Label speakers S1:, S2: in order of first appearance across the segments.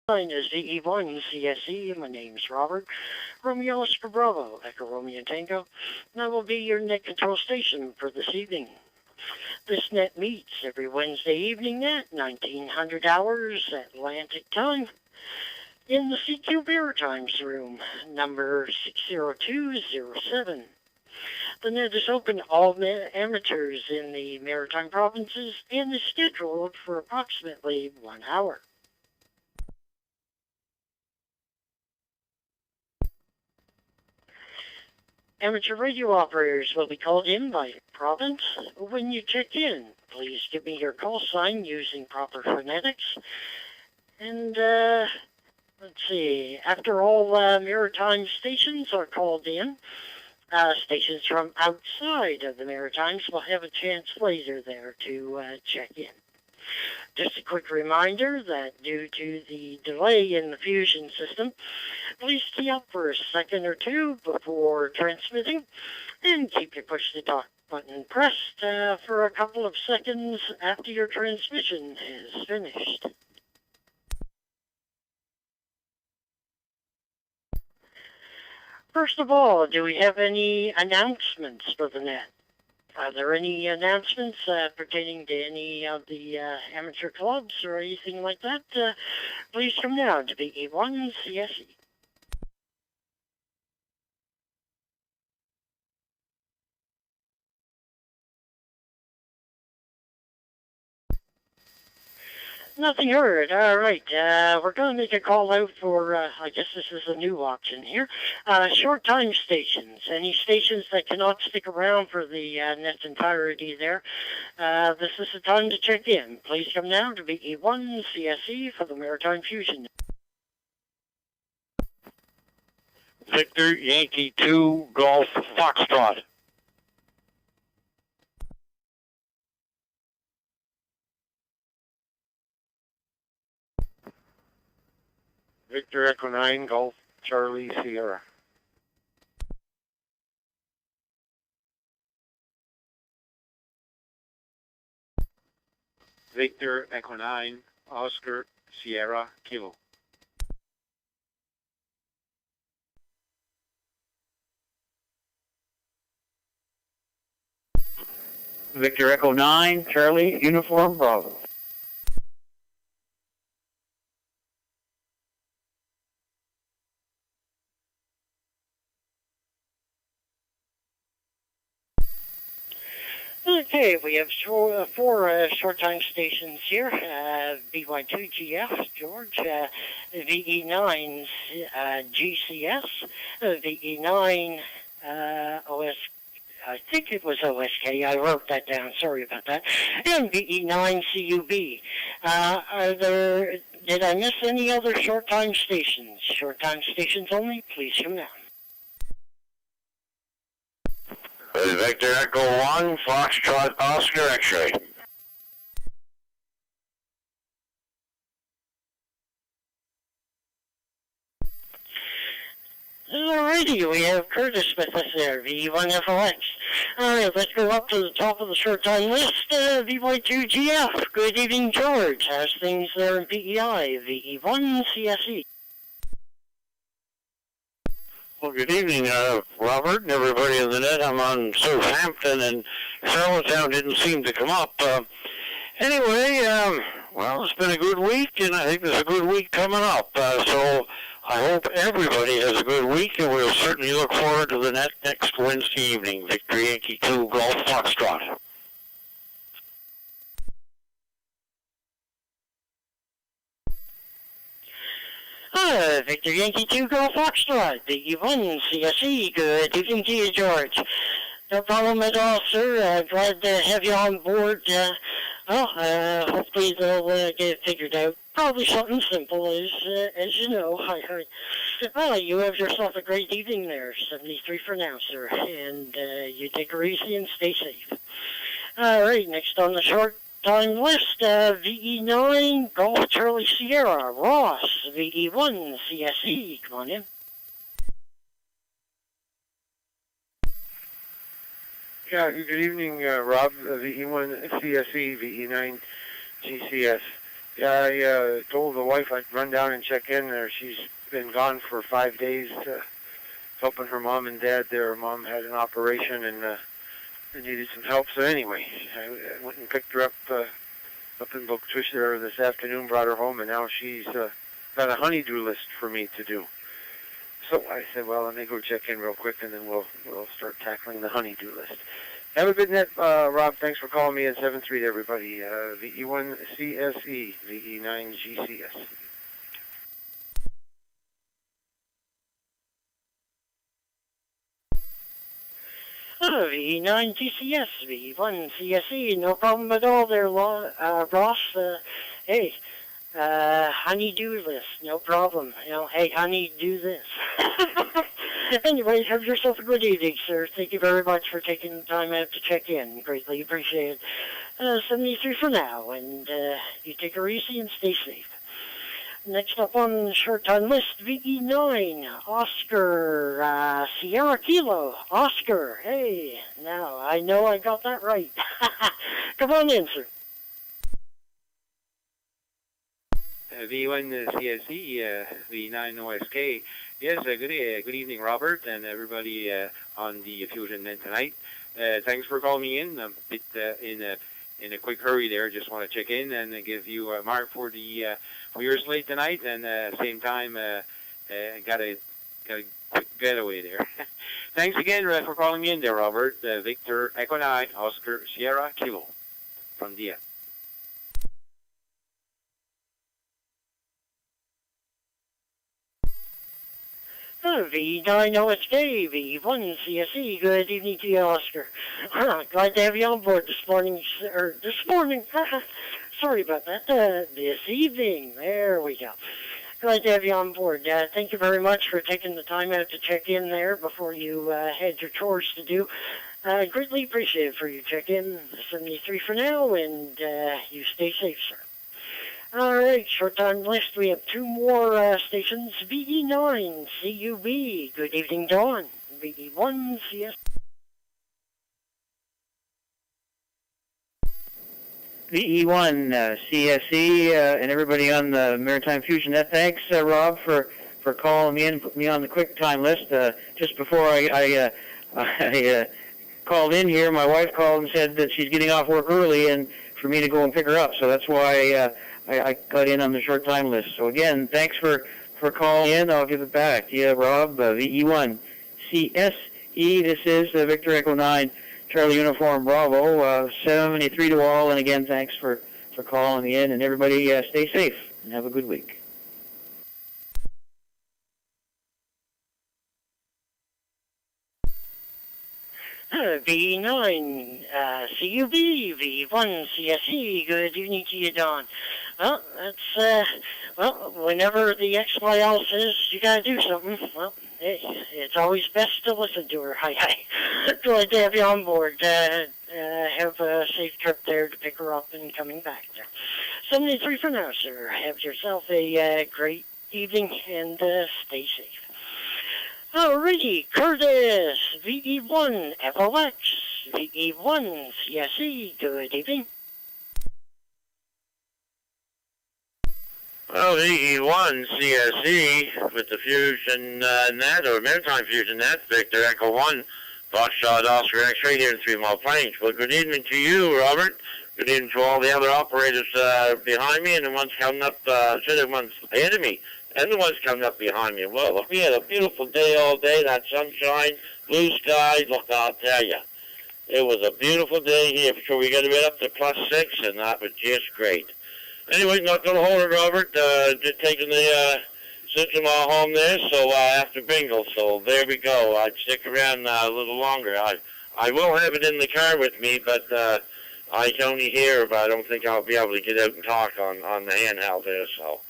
S1: Mine is VE1 CSE. My name's Robert. Romeo Oscar Bravo, Echo Romeo Tango, and I will be your net control station for this evening. This net meets every Wednesday evening at 1900 hours Atlantic time in the CQ Maritimes room, number 60207. The net is open to all amateurs in the Maritime provinces and is scheduled for approximately 1 hour. Amateur radio operators will be called in by province. When you check in, please give me your call sign using proper phonetics. And, let's see, after all Maritime stations are called in, stations from outside of the Maritimes will have a chance later there to check in. Just a quick reminder that due to the delay in the fusion system, please tee up for a second or two before transmitting and keep your push to talk button pressed for a couple of seconds after your transmission is finished. First of all, do we have any announcements for the net? Are there any announcements pertaining to any of the amateur clubs or anything like that? Please come down to VE1 CSE. Nothing heard. All right. We're going to make a call out for, I guess this is a new option here, short time stations. Any stations that cannot stick around for the net's entirety there, this is the time to check in. Please come down to VE1 CSE for the Maritime Fusion.
S2: Victor Yankee 2 Golf Foxtrot. Victor Echo 9 Golf Charlie Sierra. Victor Echo 9 Oscar Sierra Kilo. Victor Echo 9 Charlie Uniform Bravo.
S1: Okay, we have four short time stations here. VY2GF, George, VE9 GCS, VE9 OS, I think it was OSK, I wrote that down, sorry about that, and VE9 CUB. Did I miss any other short time stations? Short time stations only, please come down.
S2: Victor Echo 1, Foxtrot Oscar X-ray.
S1: Alrighty, we have Curtis with us there, V1FLX. Alright, let's go up to the top of the short time list, VY2GF. Good evening, George. How's things there in PEI? VE1 CSE.
S2: Well, good evening, Robert, and everybody in the net. I'm on Southampton, and Charlottetown didn't seem to come up. Anyway, well, it's been a good week, and I think there's a good week coming up. So I hope everybody has a good week, and we'll certainly look forward to the net next Wednesday evening. Victor Yankee 2 Golf Foxtrot.
S1: Victor Yankee 2 Golf Foxtrot, VE1 CSE. Good evening to you, George. No problem at all, sir. Glad to have you on board. Hopefully they'll get it figured out. Probably something simple, as you know. I heard. Well, you have yourself a great evening there. 73 for now, sir. And you take her easy and stay safe. All right, next on the short time list, VE9 Golf Charlie Sierra Ross, VE1 CSE. Come on in.
S2: Yeah, good evening, Rob, VE1 CSE, VE9 GCS.
S3: Yeah, I told the wife I'd run down and check in there. She's been gone for 5 days helping her mom and dad there. Her mom had an operation and they needed some help. So anyway, I went and picked her up in Bookfish there this afternoon, brought her home, and now she's got a honeydew list for me to do. So I said, well, let me go check in real quick, and then we'll start tackling the honeydew list. Have a good night, Rob. Thanks for calling me at 7-3 to everybody. VE1CSE, VE9GCS.
S1: VE9GCS, VE1CSE, no problem at all there, Ross. Hey, honeydew list, no problem. Hey, honey, do this. Anyway, have yourself a good evening, sir. Thank you very much for taking the time out to check in. Greatly appreciated. 73 for now, and you take her easy and stay safe. Next up on the short time list, VE9, Oscar, Sierra Kilo, Oscar. Hey, now, I know I got that right. Come on in, sir.
S4: V1 CSE, V9 OSK. Yes, good evening, Robert, and everybody on the Fusion Net tonight. Thanks for calling me in. I'm a bit in a quick hurry there. Just want to check in and give you a mark for your slate tonight, and same time got a quick getaway there. Thanks again for calling me in there, Robert. Victor Echo 9, Oscar Sierra Kilo from Dia.
S1: V9 OSK, V1 CSE, good evening to you, Oscar. Glad to have you on board this morning, sorry about that, this evening, there we go. Glad to have you on board. Thank you very much for taking the time out to check in there before you had your chores to do. Greatly appreciated for you check in. 73 for now, and you stay safe, sir. All right, short time list. We have two more stations. VE9 CUB. Good evening, Dawn. VE1 CS.
S5: VE1 CSE and everybody on the Maritime Fusion Net. Thanks, Rob, for calling me in, put me on the quick time list. Just before I called in here, my wife called and said that she's getting off work early and for me to go and pick her up. So that's why I got in on the short time list. So again, thanks for calling in. I'll give it back to you, Rob. VE1 CSE. This is Victor Echo 9, Charlie Uniform Bravo. 73 to all. And again, thanks for calling me in. And everybody stay safe and have a good week.
S1: V9 CUB, V1 CSE. Good evening to you, Don. Well, that's, whenever the XYL says you gotta do something, well, hey, it's always best to listen to her. Hi. Glad to have you on board. Have a safe trip there to pick her up and coming back there. 73 for now, sir. Have yourself a great evening and stay safe. Alrighty, Curtis, VE1 FOX, VE1 CSE, good evening.
S2: Well, VE1 CSE with the Fusion Net, or Maritime Fusion Net, Victor Echo 1, Foxtrot Oscar X-Ray here in 3 Mile Plains. Well, good evening to you, Robert. Good evening to all the other operators behind me and the ones coming up, the ones ahead of me. And the ones coming up behind me. Well, we had a beautiful day all day, that sunshine, blue skies. Look, I'll tell you, it was a beautiful day here. So we got a bit up to +6, and that was just great. Anyway, not going to hold it, Robert. Just taking the sister-in-law home there, so after bingo. So there we go. I'd stick around a little longer. I will have it in the car with me, but I can only hear, but I don't think I'll be able to get out and talk on the handheld there, so.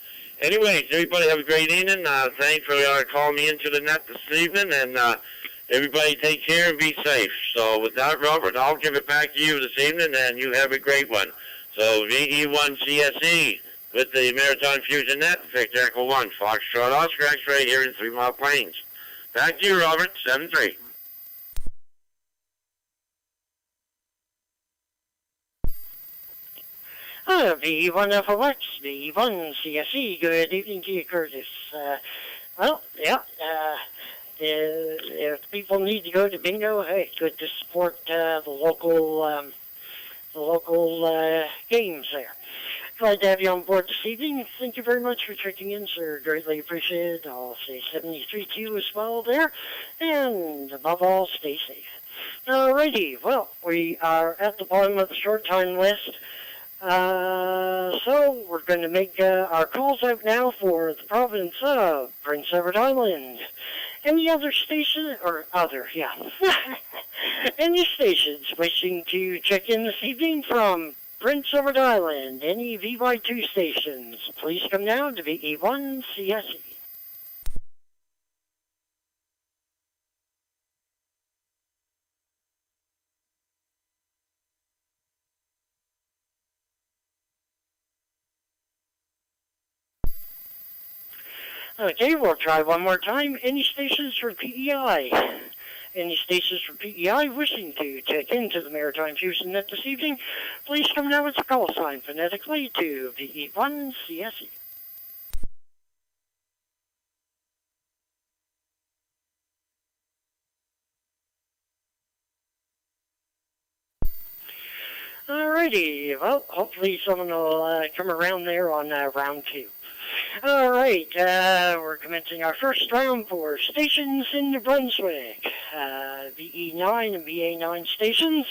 S2: Anyways, everybody have a great evening. Thanks for calling me into the net this evening, and everybody take care and be safe. So with that, Robert, I'll give it back to you this evening, and you have a great one. So VE1 CSE with the Maritime Fusion Net, Victor Echo 1, Foxtrot Oscar X-Ray here in 3 Mile Plains. Back to you, Robert, 7-3.
S1: V1FOX, V1CSE, good evening to you, Curtis. Well, yeah, if people need to go to bingo, hey, good to support the local games there. Glad to have you on board this evening. Thank you very much for checking in, sir. Greatly appreciated. I'll say 73 to you as well there. And above all, stay safe. Alrighty, well, we are at the bottom of the short time list. So we're going to make our calls out now for the province of Prince Edward Island. Any other station, or other, yeah. Any stations wishing to check in this evening from Prince Edward Island, any VY2 stations, please come now to VE1CSE. Okay, we'll try one more time. Any stations for PEI? Any stations for PEI wishing to check into the Maritime Fusion Net this evening, please come now with the call sign phonetically to VE1CSE. Alrighty, well, hopefully someone will come around there on round 2. Alright, we're commencing our first round for stations in New Brunswick. VE9 and VA9 stations.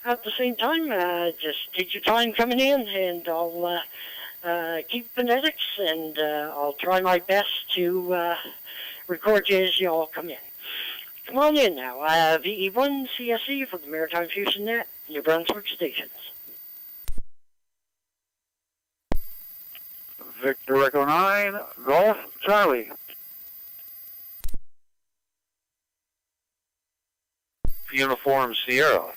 S1: At the same time, just take your time coming in, and I'll keep phonetics, and I'll try my best to record you as you all come in. Come on in now. VE1CSE for the Maritime Fusion Net, New Brunswick stations.
S3: Victor Echo 9, Golf Charlie. Uniform Sierra.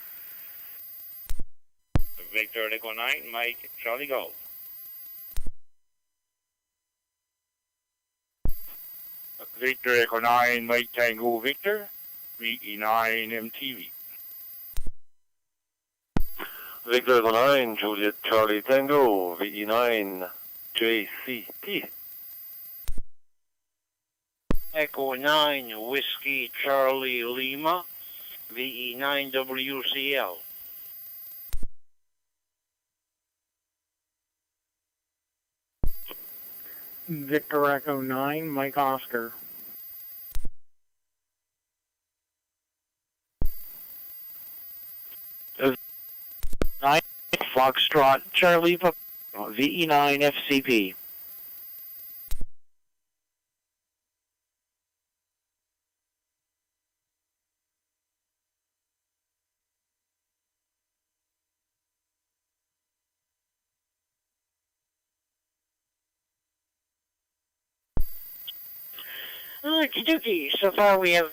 S4: Victor Echo 9, Mike Charlie Golf.
S6: Victor Echo 9, Mike Tango Victor, VE9 MTV.
S3: Victor Echo 9, Juliet Charlie Tango, VE9 JCP.
S2: Echo 9, Whiskey Charlie Lima, VE9 WCL.
S7: Victor Echo 9, Mike Oscar.
S2: Foxtrot Charlie VE9 FCP.
S1: Okie dokie. So far we have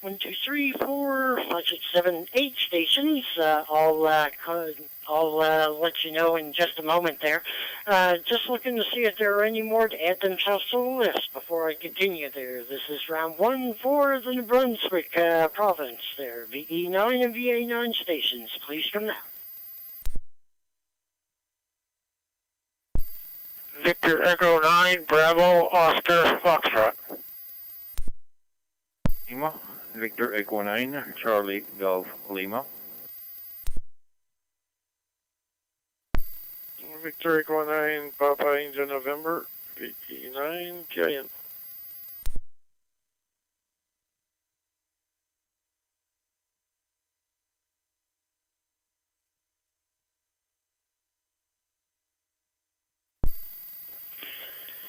S1: 1, 2, 3, 4, 5, 6, 7, 8 stations. I'll let you know in just a moment there. Just looking to see if there are any more to add themselves to the list before I continue there. This is round 1 for the New Brunswick province there. VE9 and VA9 stations. Please come now.
S3: Victor Echo 9, Bravo Oscar Foxtrot.
S6: Lima, Victor Echo 9, Charlie Golf Lima.
S3: Victor Echo 9, Papa Angel November, VE9 Giant.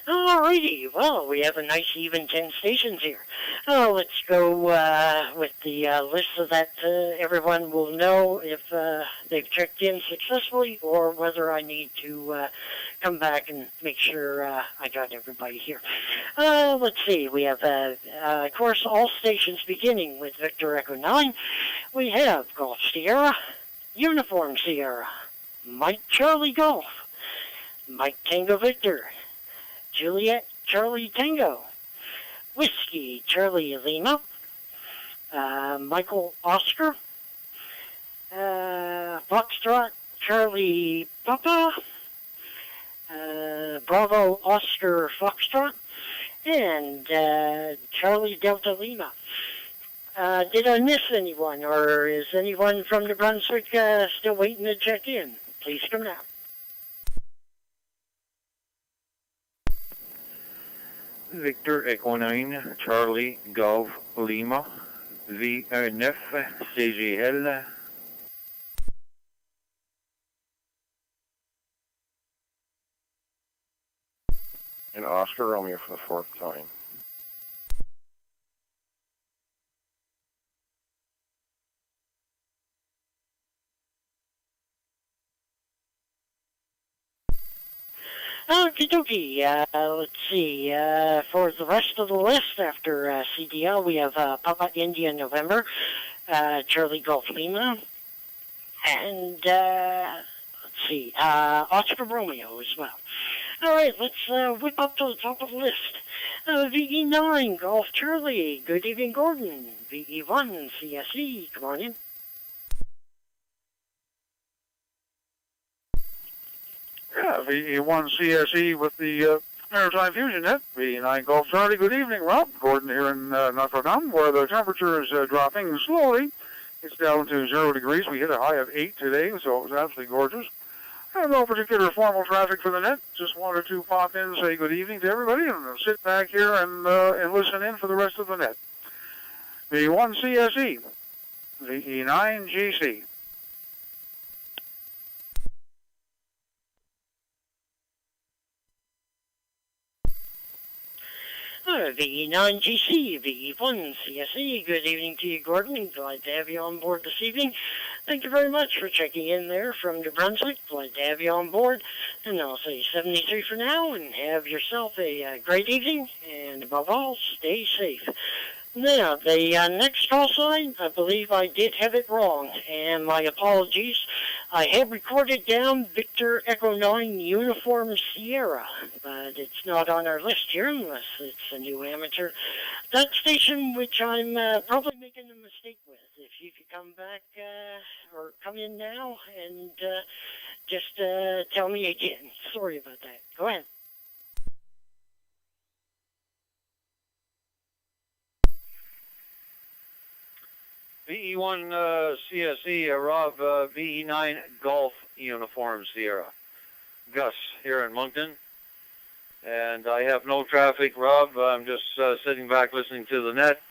S1: Alrighty, well, we have a nice even 10 stations here. Let's go with the list so that everyone will know if they've checked in successfully or whether I need to come back and make sure I got everybody here. Let's see, we have, of course, all stations beginning with Victor Echo 9. We have Golf Sierra, Uniform Sierra, Mike Charlie Golf, Mike Tango Victor, Juliet Charlie Tango, Whiskey Charlie Lima, Michael Oscar, Foxtrot Charlie Papa, Bravo Oscar Foxtrot, and Charlie Delta Lima. Did I miss anyone, or is anyone from New Brunswick still waiting to check in? Please come now.
S6: Victor Echo 9, Charlie Golf Lima, V9 CGL.
S3: And Oscar Romeo for the fourth time.
S1: Okie dokie. Let's see. For the rest of the list after CDL, we have Papa India November, Charlie Golf Lima, and let's see, Oscar Romeo as well. All right, let's whip up to the top of the list. VE9 Golf Charlie. Good evening, Gordon. VE1 CSE. Come on in.
S8: Yeah, VE1 CSE with the Maritime Fusion Net. VE9 Golf Charlie. Good evening, Rob. Gordon here in Notre Dame, where the temperature is dropping slowly. It's down to 0 degrees. We hit a high of 8 today, so it was absolutely gorgeous. And no particular formal traffic for the net. Just wanted to pop in and say good evening to everybody and sit back here and listen in for the rest of the net. VE1 CSE. VE9 GC.
S1: VE9 GC, VE1 CSE. Good evening to you, Gordon. Glad to have you on board this evening. Thank you very much for checking in there from New Brunswick. Glad to have you on board. And I'll say 73 for now, and have yourself a great evening. And above all, stay safe. Now, the next call sign, I believe I did have it wrong, and my apologies. I had recorded down Victor Echo 9 Uniform Sierra, but it's not on our list here unless it's a new amateur. That station, which I'm probably making a mistake with. If you could come back or come in now and just tell me again. Sorry about that. Go ahead.
S6: VE1 CSE, Rob, VE9 Golf Uniform Sierra. Gus here in Moncton. And I have no traffic, Rob. I'm just sitting back listening to the net.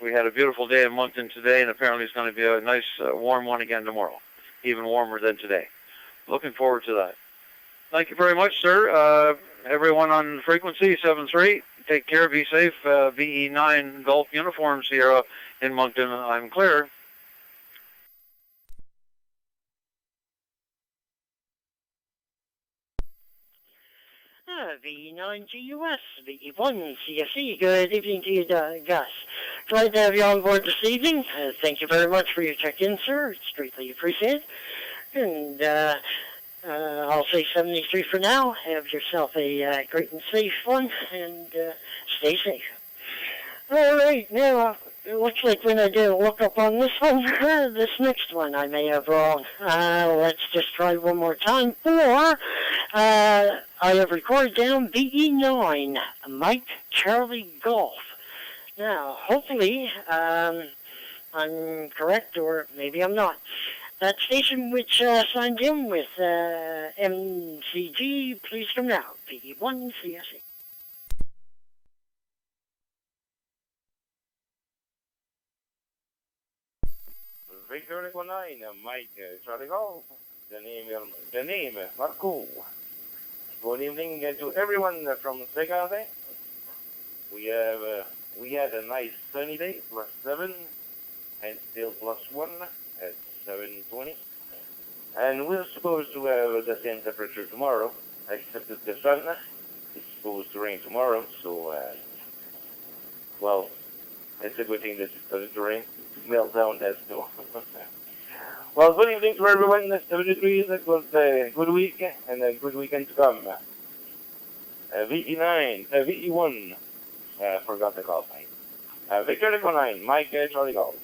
S6: We had a beautiful day in Moncton today, and apparently it's going to be a nice warm one again tomorrow. Even warmer than today. Looking forward to that. Thank you very much, sir. Everyone on frequency 7-3. Take care, be safe. VE9 Golf Uniform Sierra in Moncton. I'm clear.
S1: VE9GUS, VE1 CSE. Good evening to you, Gus. Glad to have you on board this evening. Thank you very much for your check-in, sir. It's greatly appreciated. And I'll say 73 for now. Have yourself a great and safe one, and stay safe. All right, now, it looks like when I did a look-up on this one, this next one I may have wrong. Let's just try one more time. Or, I have recorded down VE9, Mike Charlie Golf. Now, hopefully, I'm correct, or maybe I'm not. That station which signed in with MCG, please come now. VE1 CSE.
S9: Victor Echo 9, Mike Charlie Golf. The name, Marco. Good evening to everyone from Secate. We had a nice sunny day, +7, and still +1 at 7:20. And we're supposed to have the same temperature tomorrow, except that the sun is supposed to rain tomorrow, so, well, it's a good thing that it doesn't rain. Melt down that snow. Well, good evening to everyone. 73, that was a good week and a good weekend to come. VE9, VE1, forgot the call sign. Victor Echo 9, Mike Charlie Golf.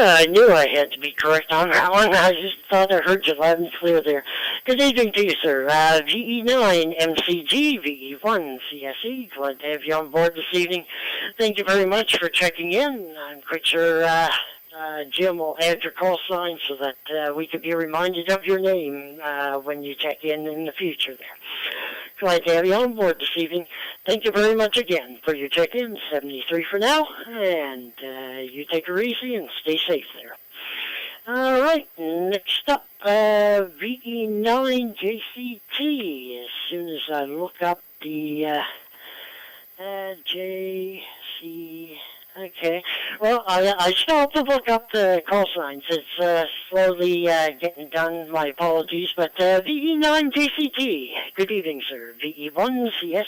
S1: I knew I had to be correct on that one. I just thought I heard you loud and clear there. Good evening to you, sir. VE9 MCG, VE1 CSE. Glad to have you on board this evening. Thank you very much for checking in. I'm quite sure Jim will add your call sign so that we could be reminded of your name when you check in the future there. Glad to have you on board this evening. Thank you very much again for your check-in. 73 for now, and you take her easy and stay safe there. All right, next up, VE9JCT. As soon as I look up the JC... Okay, well, I still have to look up the call signs. It's slowly getting done. My apologies, but VE9JCT. Good evening, sir. VE1 CSE.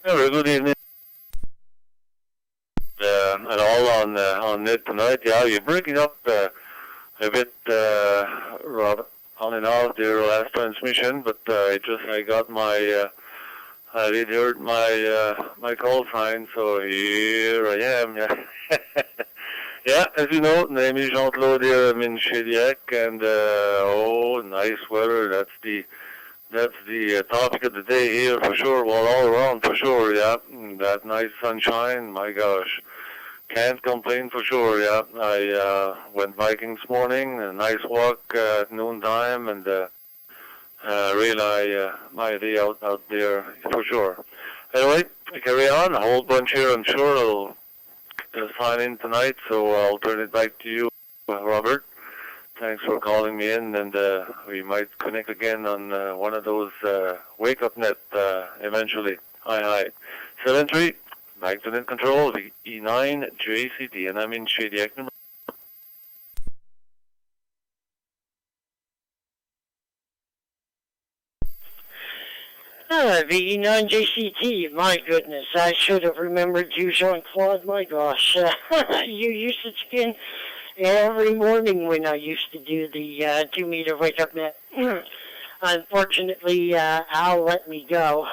S10: Very good evening. And all on it tonight. Yeah, you're breaking up a bit, Rob, on and off their last transmission, but I got my, I did heard my call sign, so here I am. Yeah, yeah. As you know, name is Jean-Claude here. I'm in Shediac, and oh, nice weather. That's the topic of the day here for sure. Well, all around for sure, yeah. That nice sunshine, my gosh. Can't complain for sure, yeah. I went biking this morning, a nice walk at noontime, and really my day out there for sure. Anyway, we carry on. A whole bunch here, I'm sure. I'll sign in tonight, so I'll turn it back to you, Robert. Thanks for calling me in, and we might connect again on one of those wake-up net eventually. Hi. 7-3, back to net control, E9 JCT, and I'm in Shediac.
S1: VE9JCT, my goodness, I should have remembered you, Jean-Claude, my gosh. You used to skin every morning when I used to do the 2-meter wake-up net. Unfortunately, Al let me go.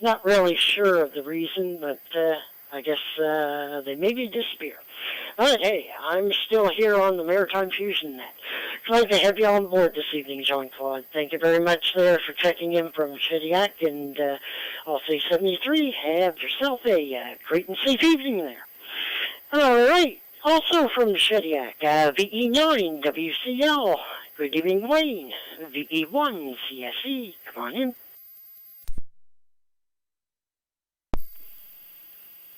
S1: Not really sure of the reason, but I guess they maybe disappear. But hey, I'm still here on the Maritime Fusion Net. Glad to have you on board this evening, Jean-Claude. Thank you very much there for checking in from Shediac, and I'll say 73. Have yourself a great and safe evening there. All right. Also from Shediac, VE9 WCL. Good evening, Wayne. VE1 CSE. Come on in.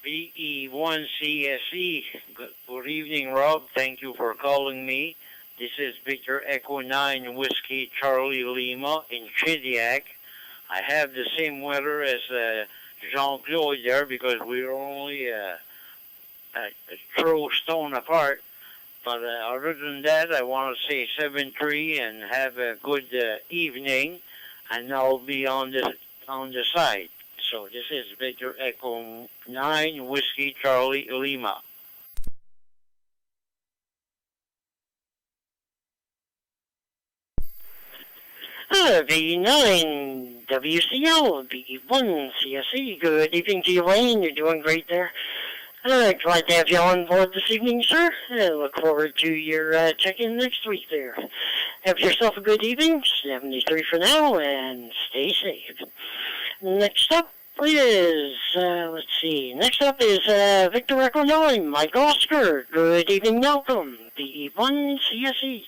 S11: VE1 CSE. Good evening, Rob. Thank you for calling me. This is Victor Echo 9 Whiskey Charlie Lima in Shediac. I have the same weather as Jean-Claude there because we're only a throw stone apart. But other than that, I want to say 7-3 and have a good evening, and I'll be on the side. So this is Victor Echo 9 Whiskey Charlie Lima.
S1: VE9 WCL, VE1 CSE. Good evening to you, Wayne. You're doing great there. Glad to have you on board this evening, sir. I look forward to your check-in next week there. Have yourself a good evening. 73 for now, and stay safe. Next up is, Next up is Victor Echo 9, Mike Oscar. Good evening, Malcolm. VE1 CSE.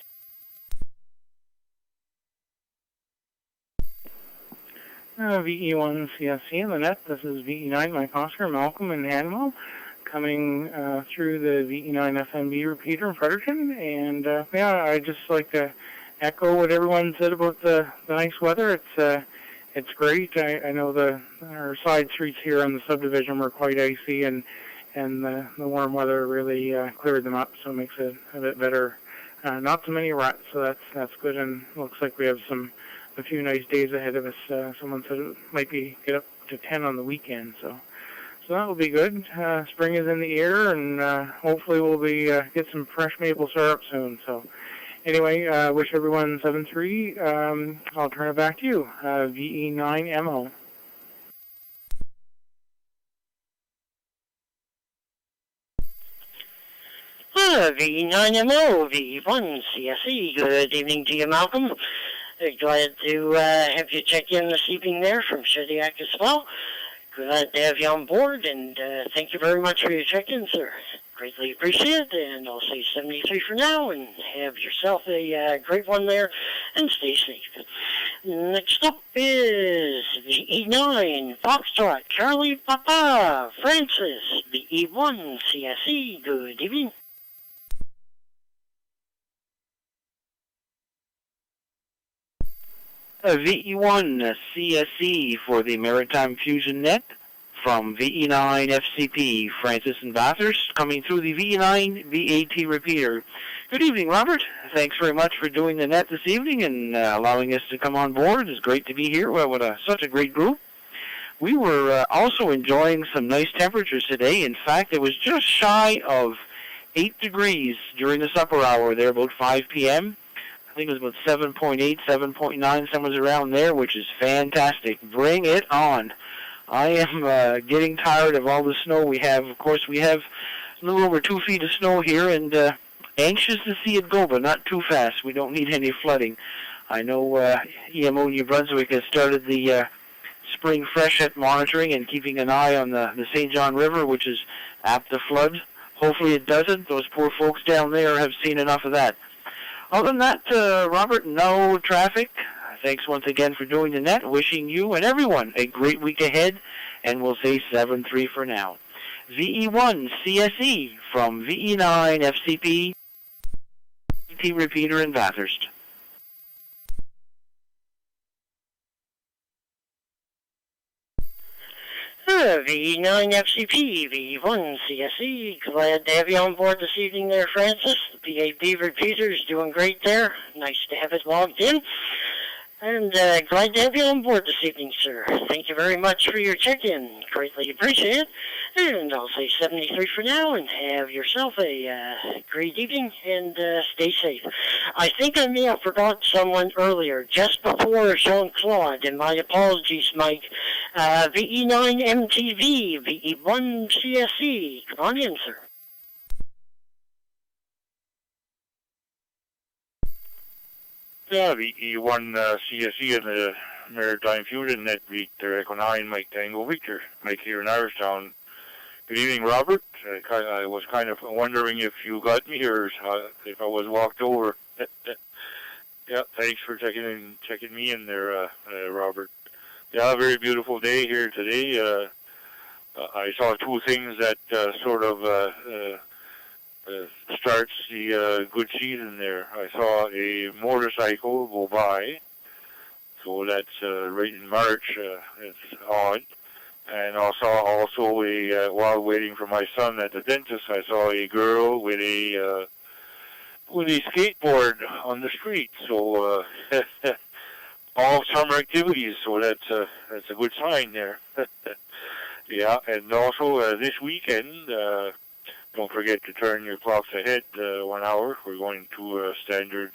S7: VE1 CSC in the net. This is VE9 Mike Oscar, Malcolm and Hanwell, coming through the VE9 FMB repeater in Fredericton. And yeah, I just like to echo what everyone said about the nice weather. It's great. I know our side streets here on the subdivision were quite icy, and the warm weather really cleared them up, so it makes it a bit better. Not so many ruts, so that's good, and looks like we have a few nice days ahead of us. Someone said it might get up to 10 on the weekend, so that will be good. Spring is in the air, and hopefully we'll get some fresh maple syrup soon. So Anyway, wish everyone 7-3. I'll turn it back to you. VE9MO.
S1: VE9MO, VE1CSE. Good evening to you, Malcolm. Glad to have you check in this evening there from Shediac as well. Glad to have you on board, and thank you very much for your check-in, sir. Greatly appreciate it, and I'll say 73 for now, and have yourself a great one there, and stay safe. Next up is the E9 Foxtrot Charlie Papa Francis, the E1 CSE. Good evening.
S12: VE1 CSE for the Maritime Fusion Net from VE9 FCP, Francis and Bathurst, coming through the VE9 VAT repeater. Good evening, Robert. Thanks very much for doing the net this evening and allowing us to come on board. It's great to be here with such a great group. We were also enjoying some nice temperatures today. In fact, it was just shy of 8 degrees during the supper hour there, about 5 p.m. I think it was about 7.8, 7.9, somewhere around there, which is fantastic. Bring it on. I am getting tired of all the snow we have. Of course, we have a little over 2 feet of snow here, and anxious to see it go, but not too fast. We don't need any flooding. I know EMO New Brunswick has started the spring freshet monitoring and keeping an eye on the St. John River, which is apt to flood. Hopefully it doesn't. Those poor folks down there have seen enough of that. Other than that, Robert, no traffic. Thanks once again for doing the net. Wishing you and everyone a great week ahead, and we'll say 7-3 for now. VE1 CSE from VE9 FCP, T repeater in Bathurst.
S1: VE9 FCP, V1 CSE. Glad to have you on board this evening there, Francis. The VAB repeater is doing great there. Nice to have it logged in. And glad to have you on board this evening, sir. Thank you very much for your check-in. Greatly appreciate it. And I'll say 73 for now, and have yourself a great evening, and stay safe. I think I may have forgot someone earlier, just before Jean-Claude, and my apologies, Mike. VE9 MTV, VE1 CSE. Come on in, sir.
S8: Yeah, the E1 CSE and the Maritime Fusion Net beat their Echo 9, Mike Tango Victor, Mike here in Irishtown. Good evening, Robert. I was kind of wondering if you got me or if I was walked over. Yeah, thanks for checking me in there, Robert. Yeah, a very beautiful day here today. I saw two things that sort of starts the good season there. I saw a motorcycle go by, so that's right in March. It's odd. And I saw also while waiting for my son at the dentist, I saw a girl with a skateboard on the street. So all summer activities. So that's a good sign there. Yeah, and also this weekend. Don't forget to turn your clocks ahead 1 hour. We're going to standard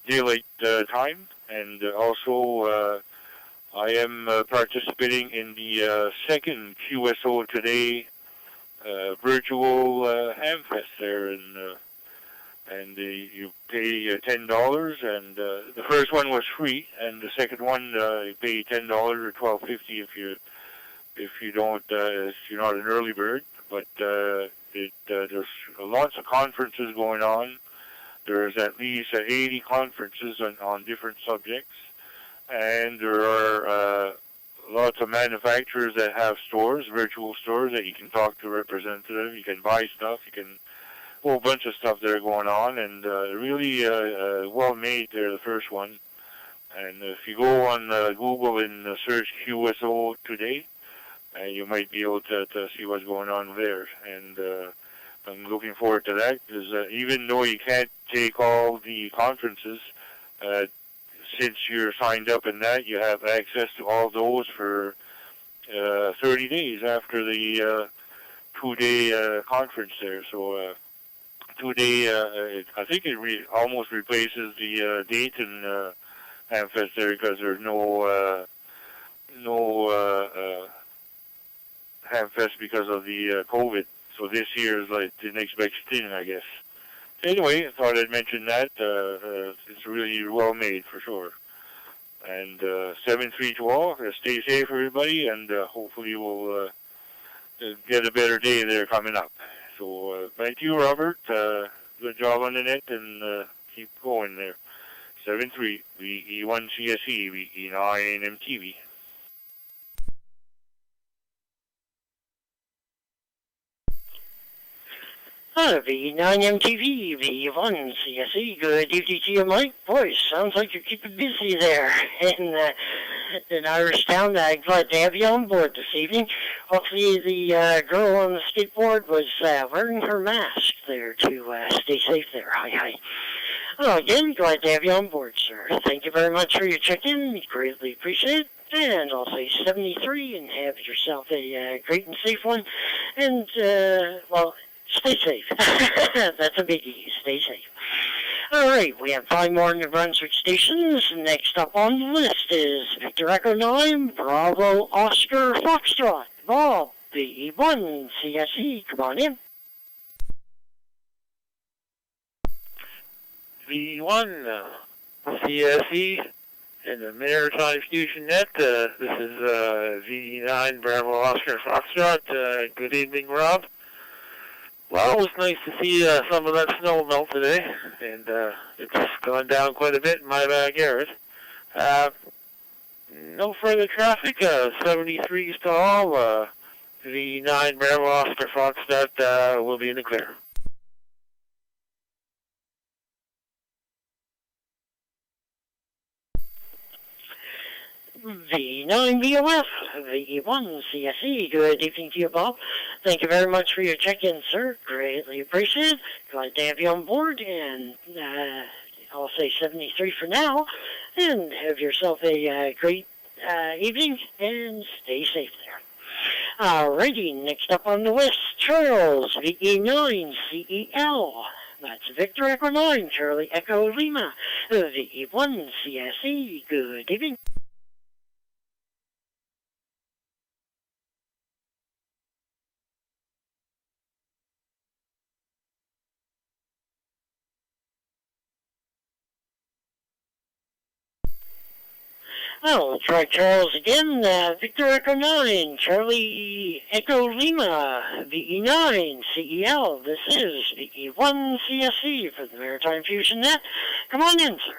S8: daylight time, and also I am participating in the second QSO Today virtual Hamfest there, and you pay $10, and the first one was free, and the second one you pay $10 or $12.50 if you're not an early bird. But there's lots of conferences going on. There's at least 80 conferences on different subjects, and there are lots of manufacturers that have stores, virtual stores, that you can talk to a representative, you can buy stuff, a whole bunch of stuff there going on, and really well made there, the first one. And if you go on Google and search QSO Today, you might be able to see what's going on there. And I'm looking forward to that, because even though you can't take all the conferences, since you're signed up in that, you have access to all those for 30 days after the 2-day conference there. So
S10: 2-day. I think it almost replaces the Dayton Hamfest there because there's no Hamfest because of the COVID. So this year is like the next best thing, I guess. Anyway, I thought I'd mention that. It's really well made for sure. And 7-3 to all. Stay safe, everybody, and hopefully we'll get a better day there coming up. So thank you, Robert. Good job on the net, and keep going there. 7-3, VE1 CSE, VE9 MTV.
S1: V9 MTV, V1 CSE, good evening to you, Mike. Boy, sounds like you're keeping busy there in Irish Town. I'm glad to have you on board this evening. Hopefully the girl on the skateboard was wearing her mask there to stay safe there. Hi. Well, again, glad to have you on board, sir. Thank you very much for your check-in. Greatly appreciate it. And I'll say 73 and have yourself a great and safe one. And, well, stay safe. That's a biggie. Stay safe. All right, we have 5 more New Brunswick stations. Next up on the list is Victor Echo 9, Bravo Oscar Foxtrot, Bob, VE1 CSE. Come on in.
S10: VE1 CSE and the Maritime Fusion Net. This is VE9 Bravo Oscar Foxtrot. Good evening, Rob. Well, it was nice to see some of that snow melt today, and it's gone down quite a bit in my backyard. No further traffic, 73 to all. VE9 Bravo Oscar Foxtrot will be in the clear.
S1: V9 VOF, VE1 CSE. Good evening to you, Bob. Thank you very much for your check-in, sir. Greatly appreciated. Glad to have you on board, and I'll say 73 for now. And have yourself a great evening, and stay safe there. Alrighty, next up on the list, Charles, VE9 CEL. That's Victor Echo 9, Charlie Echo Lima, VE1 CSE. Good evening. Well, let's try Charles again. Victor Echo 9, Charlie Echo Lima, VE9 CEL. This is VE1 CSE for the Maritime Fusion Net. Come on in, sir.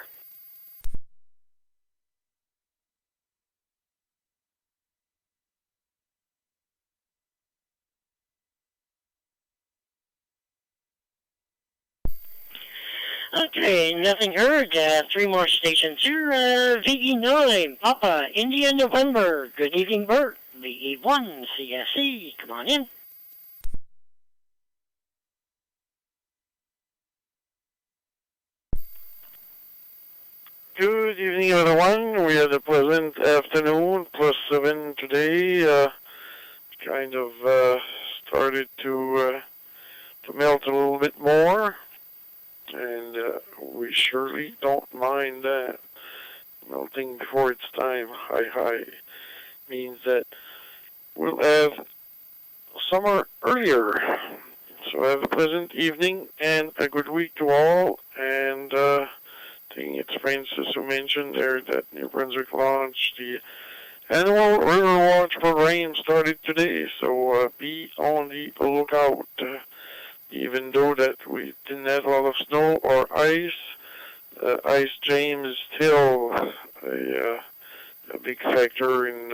S1: Okay, nothing heard. 3 more stations here. VE9, Papa, India, November. Good evening, Bert. VE1, CSE. Come on in.
S10: Good evening, everyone. We had a pleasant afternoon, +7 today. Kind of started to melt a little bit more. And we surely don't mind that. Melting before it's time, high, means that we'll have summer earlier. So have a pleasant evening and a good week to all. And I think it's Francis who mentioned there that New Brunswick launched the annual River Watch program started today. So be on the lookout. Even though that we didn't have a lot of snow or ice, ice jam is still a big factor in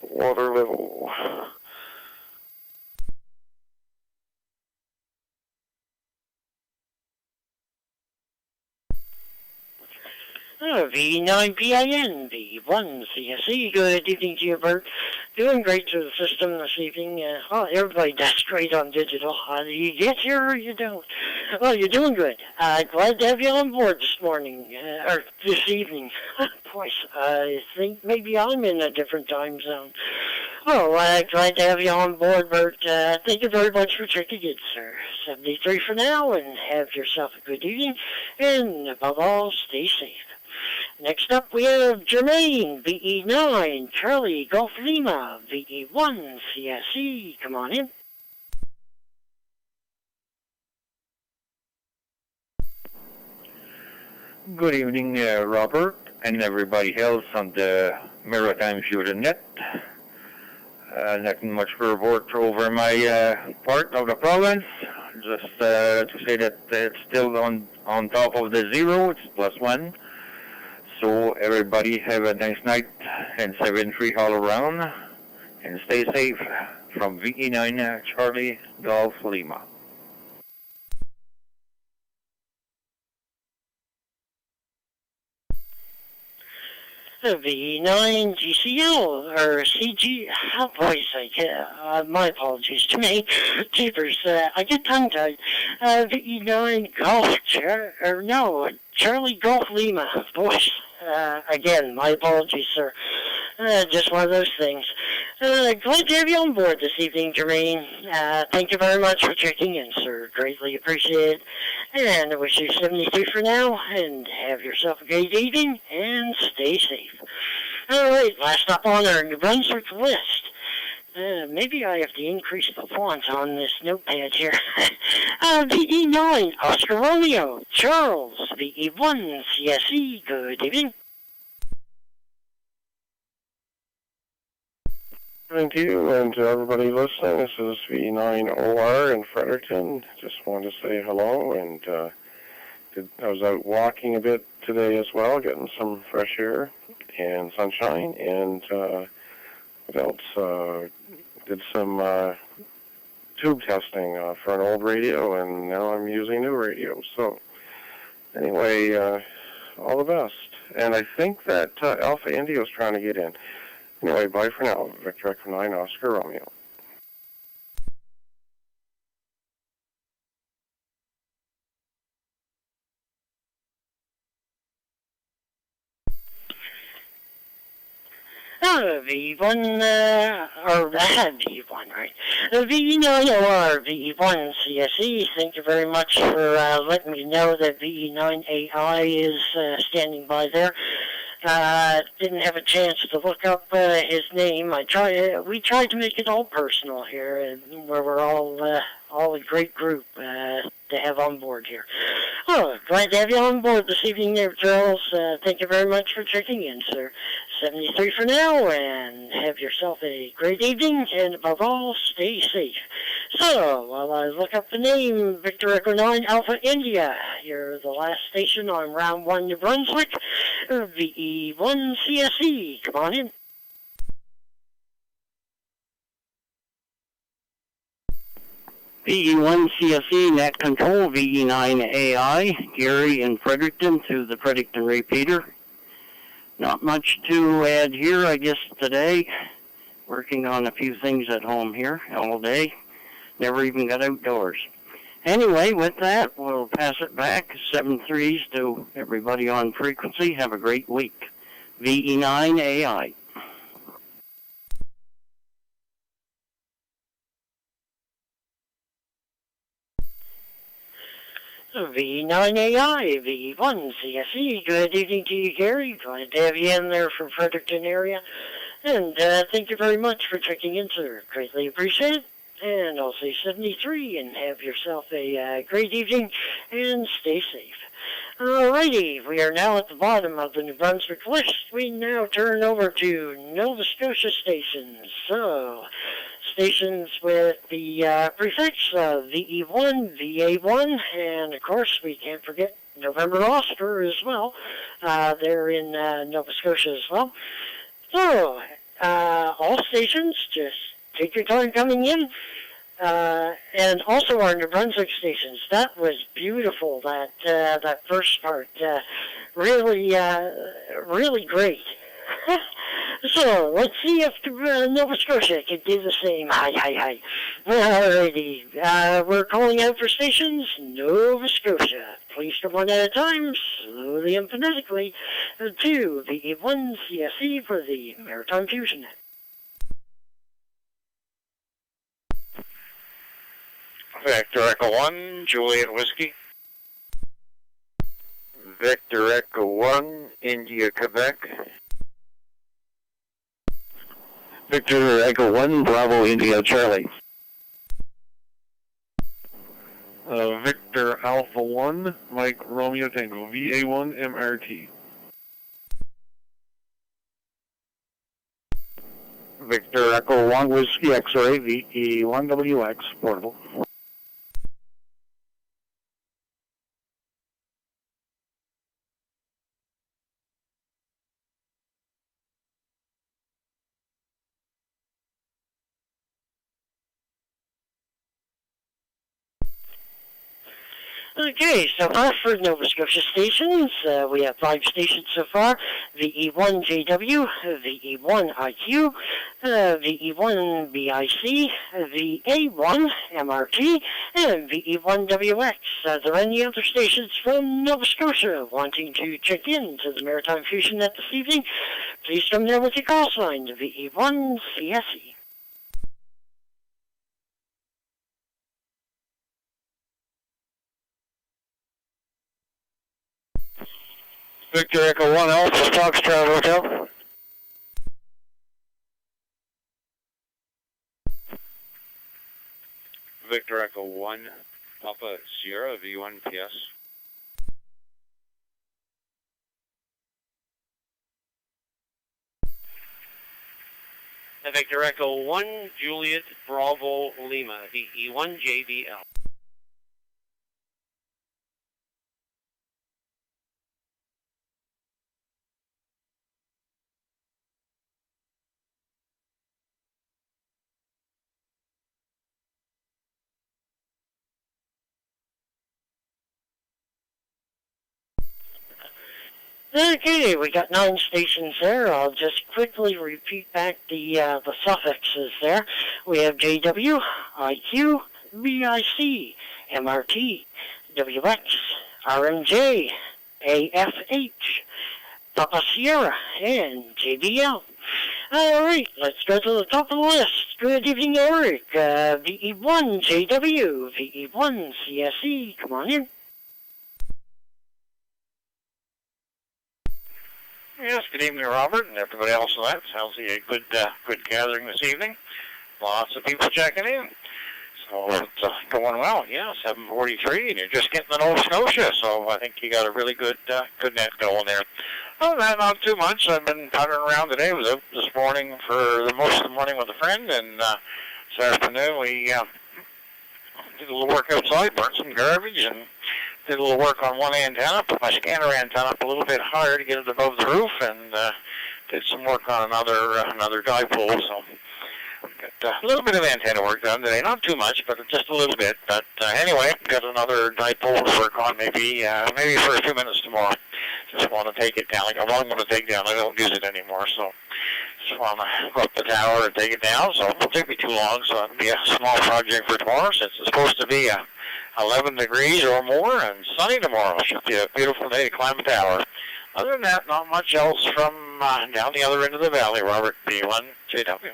S10: water level.
S1: V9PIN, V1 CSE. Good evening to you, Bert. Doing great to the system this evening. Everybody does great on digital. You get here or you don't. Well, you're doing good. Glad to have you on board this morning, or this evening. Boy, I think maybe I'm in a different time zone. Well, glad to have you on board, Bert. Thank you very much for checking in, sir. 73 for now, and have yourself a good evening, and above all, stay safe. Next up, we have Jermaine, VE9, Charlie, Golf Lima, VE1, CSE. Come on in.
S10: Good evening, Robert, and everybody else on the Maritime Fusion Net. Nothing much for report over my part of the province. Just to say that it's still on top of the zero. It's +1. So everybody have a nice night and 7-3 all around. And stay safe from VE9 Charlie Golf Lima.
S1: V9 GCL, or CG, oh boys, my apologies to me, jeepers, I get tongue-tied, V9 Golf, Charlie Golf Lima, boys, again, my apologies, sir, just one of those things. Glad to have you on board this evening, Jermaine. Thank you very much for checking in, sir. Greatly appreciate it. And I wish you 73 for now, and have yourself a great evening, and stay safe. All right, last up on our New Brunswick list. Maybe I have to increase the font on this notepad here. VE9, Oscar Romeo, Charles, VE1, CSE, good evening.
S13: Thank you, and to everybody listening, this is V9OR in Fredericton. Just wanted to say hello, and I was out walking a bit today as well, getting some fresh air and sunshine, and what else? Did some tube testing for an old radio, and now I'm using new radio. So anyway, all the best. And I think that Alpha India is trying to get in. Anyway, bye for now. Victor Echo 9, Oscar Romeo.
S1: V1, or V1, right? V9OR, V1 CSE, thank you very much for letting me know that V9AI is standing by there. Didn't have a chance to look up his name. We tried to make it all personal here, where we're all a great group to have on board here. Oh, glad to have you on board this evening there, Charles. Thank you very much for checking in, sir. 73 for now, and have yourself a great evening, and above all, stay safe. So, while I look up the name, Victor Echo 9 Alpha India, you're the last station on Round 1 New Brunswick, VE1 CSE, come on in.
S11: VE1 CSE, Net Control, VE9 AI, Gary in Fredericton to the Fredericton repeater. Not much to add here, I guess, today. Working on a few things at home here all day. Never even got outdoors. Anyway, with that, we'll pass it back. 7-3s to everybody on frequency. Have a great week. VE9 AI.
S1: V9AI, V1 CSE, good evening to you, Gary. Glad to have you in there from Fredericton area. And thank you very much for checking in, sir. Greatly appreciate it. And I'll say 73 and have yourself a great evening and stay safe. Alrighty, we are now at the bottom of the New Brunswick list. We now turn over to Nova Scotia stations. So, stations with the prefix VE1, VA1, and of course we can't forget November Oscar as well. They're in Nova Scotia as well. So, all stations, just take your time coming in. And also our New Brunswick stations. That was beautiful, that first part. Really great. So, let's see if Nova Scotia can do the same. Hi. Alrighty, we're calling out for stations, Nova Scotia. Please come one at a time, slowly and phonetically, to VE1 CSE for the Maritime Fusion Net.
S10: Victor Echo 1, Juliet Whiskey. Victor Echo 1, India, Quebec.
S12: Victor Echo 1, Bravo India Charlie.
S10: Victor Alpha 1, Mike Romeo Tango, VA1 MRT.
S12: Victor Echo 1, Whiskey X-Ray, VE1WX, portable.
S1: Okay, so far for Nova Scotia stations, we have 5 stations so far. VE1JW, VE1IQ, VE1BIC, VA1 MRT, and VE1WX. Are there any other stations from Nova Scotia wanting to check in to the Maritime Fusion Net this evening? Please come down with your call sign to VE1 CSE.
S10: Victor Echo 1 Alpha, Foxtrot Hotel.
S4: Victor Echo 1, Alpha Sierra, V1 PS.
S11: Victor Echo 1, Juliet Bravo Lima, VE1 JBL.
S1: Okay, we got 9 stations there. I'll just quickly repeat back the suffixes there. We have JW, IQ, BIC, MRT, WX, RMJ, AFH, Papa Sierra, and JBL. Alright, let's go to the top of the list. Good evening, Eric. VE1 JW, VE1 CSE, come on in.
S2: Yes, good evening, Robert, and everybody else on that. Sounds like a good gathering this evening. Lots of people checking in. So it's going well. Yeah, 7:43, and you're just getting to Nova Scotia, so I think you got a really good net going there. Other than that, not too much. I've been puttering around today. I was out this morning for most of the morning with a friend, and this afternoon we did a little work outside, burnt some garbage, and did a little work on one antenna, put my scanner antenna up a little bit higher to get it above the roof, and did some work on another dipole. So got a little bit of antenna work done today, not too much, but just a little bit. But anyway, got another dipole to work on maybe for a few minutes tomorrow. Just want to take it down. Like, I'm going to take down. I don't use it anymore, so just want to hook up the tower and take it down. So it won't take me too long. So it'll be a small project for tomorrow, since it's supposed to be 11 degrees or more and sunny tomorrow. Should be a beautiful day to climb a tower. Other than that, not much else from down the other end of the valley, Robert. B1 JW.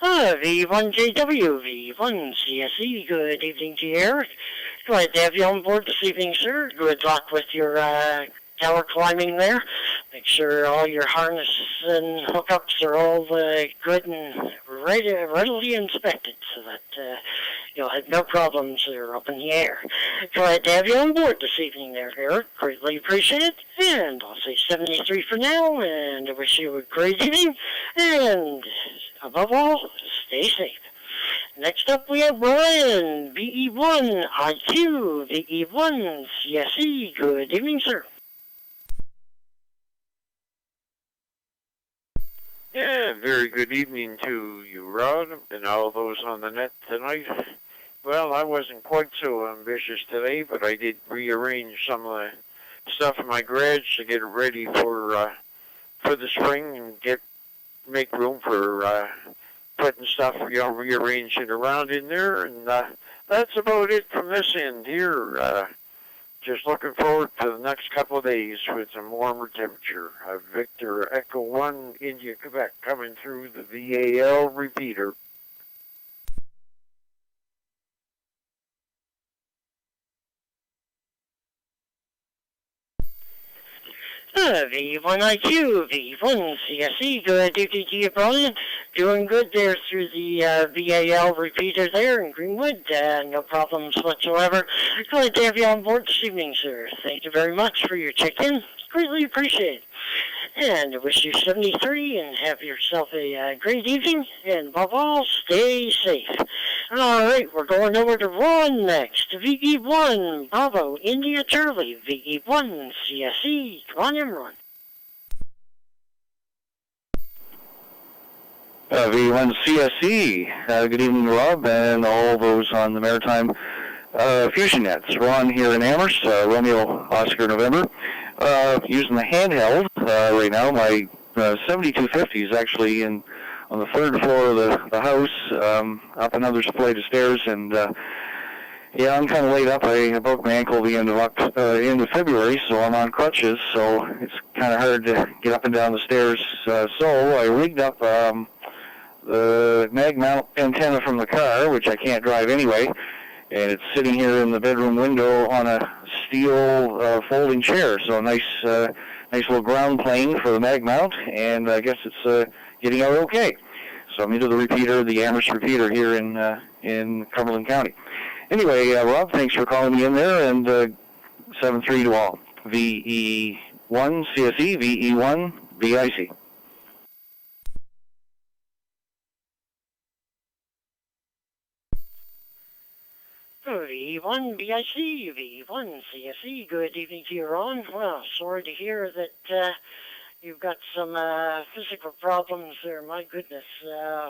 S1: V1JW, V1 CSE, good evening to you, Eric. Glad to have you on board this evening, sir. Good luck with your tower climbing there. Make sure all your harnesses and hookups are all good and readily inspected, so that you'll have no problems there up in the air. Glad to have you on board this evening there, Eric. Greatly appreciate it. And I'll say 73 for now, and I wish you a great evening. And above all, stay safe. Next up, we have Brian, VE1 IQ, VE1 CSE. Good evening, sir.
S10: Yeah, very good evening to you, Rod, and all those on the net tonight.
S3: Well, I wasn't quite so ambitious today, but I did rearrange some of the stuff in my garage to get it ready for the spring and make room for putting stuff, rearrange it around in there, and that's about it from this end here. Just looking forward to the next couple of days with some warmer temperature. Victor Echo 1, India, Quebec, coming through the VAL repeater.
S1: V1IQ, V1CSE, good evening to you, Brian. Doing good there through the VAL repeater there in Greenwood. No problems whatsoever. Glad to have you on board this evening, sir. Thank you very much for your check-in. Greatly appreciate it. And I wish you 73 and have yourself a great evening. And above all, stay safe. All right, we're going over to Ron next. VE1, Bravo, India, Charlie. VE1, CSE. Come on in, Ron.
S10: V1 CSE. Good evening, Rob, and all those on the Maritime Fusion Nets. Ron here in Amherst, Romeo Oscar November. Using the handheld right now. My 7250 is actually on the third floor of the house, up another flight of stairs, and yeah, I'm kind of laid up. I broke my ankle the end of February, so I'm on crutches, so it's kind of hard to get up and down the stairs. So I rigged up the mag mount antenna from the car, which I can't drive anyway, and it's sitting here in the bedroom window on a steel folding chair. So a nice little ground plane for the mag mount, and I guess it's getting out okay. So I'm into the repeater, the Amherst repeater here in Cumberland County. Anyway, Rob, thanks for calling me in there, and 7-3 to all. VE1 CSE, VE1 BIC.
S1: V1 BIC, V1 CSE, good evening to you, Ron. Well, sorry to hear that you've got some physical problems there. My goodness.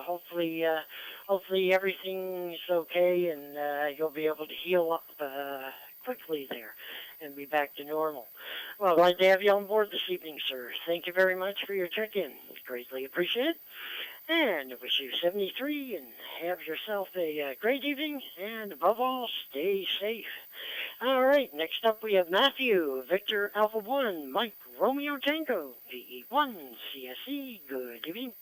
S1: Hopefully everything's okay and you'll be able to heal up quickly there and be back to normal. Well, glad to have you on board this evening, sir. Thank you very much for your check-in. Greatly appreciate it. And I wish you 73 and have yourself a great evening. And above all, stay safe. All right, next up we have Matthew, Victor Alpha 1, Mike, Romeo Tango, VE1, CSE, good evening.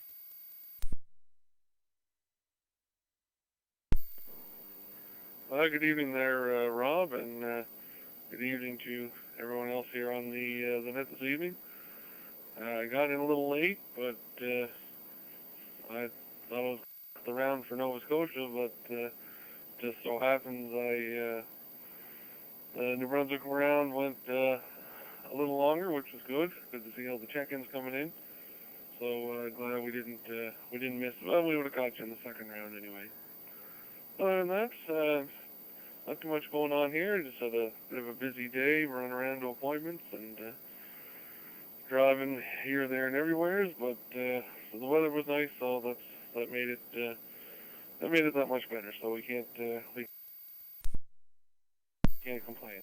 S8: Good evening there, Rob, and good evening to everyone else here on the net this evening. I got in a little late, but I thought I was around for Nova Scotia, but just so happens the New Brunswick round went a little longer, which was good. Good to see all the check-ins coming in. So glad we didn't miss. Well, we would have caught you in the second round anyway. Other than that, not too much going on here. Just had a bit of a busy day, running around to appointments and driving here, there, and everywhere. But so the weather was nice, so that made it that much better. So we can't complain.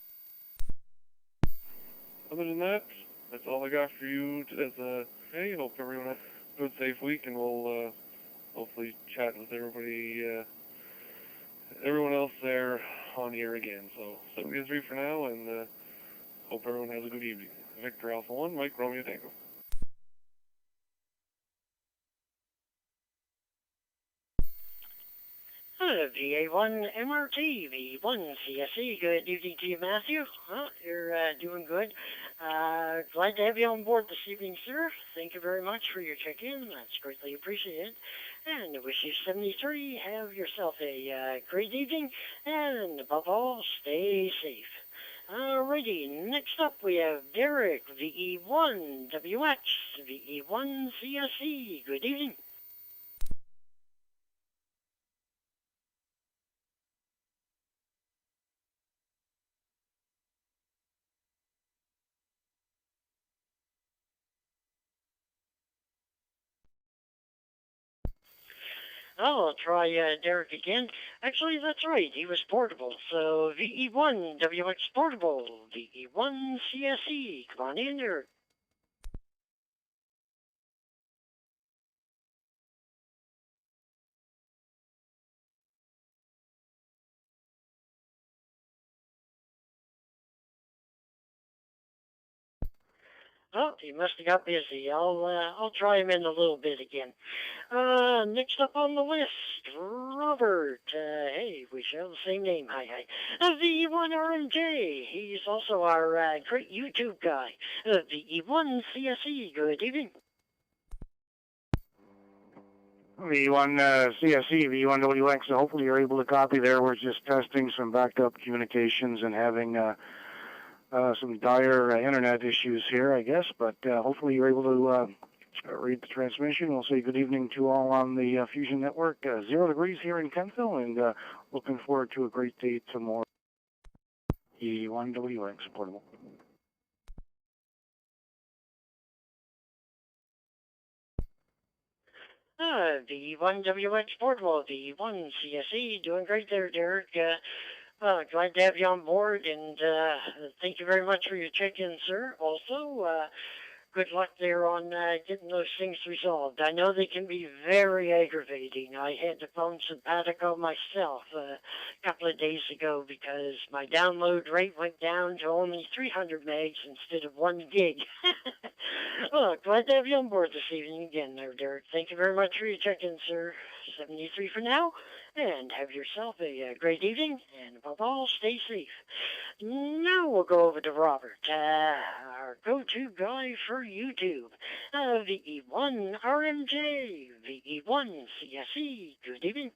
S8: Other than that, that's all I got for you today. Hope everyone has a good, safe week, and we'll hopefully chat with everyone else there on here again. So 73 for now, and hope everyone has a good evening. Victor Alpha 1, Mike Romeo Tango.
S1: VA1 MRT, V1 CSE, good evening to you, Matthew. Well, you're doing good. Glad to have you on board this evening, sir. Thank you very much for your check-in. That's greatly appreciated. And I wish you 73. Have yourself a great evening. And above all, stay safe. Alrighty, next up we have Derek, VE1 WX, VE1 CSE. Good evening. Oh, I'll try Derek again. Actually, that's right. He was portable. So VE1 WX portable. VE1 CSE. Come on in there. Oh, he must have got busy. I'll try him in a little bit again. Next up on the list, Robert. Hey, we share the same name. Hi, hi. VE1RMJ. He's also our great YouTube guy. VE1CSE. Good evening.
S8: V1 CSE, V1WX, so hopefully you're able to copy there. We're just testing some backup communications and having some dire internet issues here, I guess, but hopefully you're able to read the transmission. We'll say good evening to all on the Fusion Network. 0 degrees here in Kentville, and looking forward to a great day tomorrow. E1WX portable.
S1: VE1WX portable, VE1CSE. Doing great there, Derek. Glad to have you on board, and thank you very much for your check-in, sir. Also, good luck there on getting those things resolved. I know they can be very aggravating. I had to phone Simpatico myself a couple of days ago because my download rate went down to only 300 megs instead of 1 gig. Well, glad to have you on board this evening again there, Derek. Thank you very much for your check-in, sir. 73 for now, and have yourself a great evening, and above all, stay safe. Now we'll go over to Robert, our go-to guy for YouTube. VE1 RMJ, VE1 CSE. Good evening.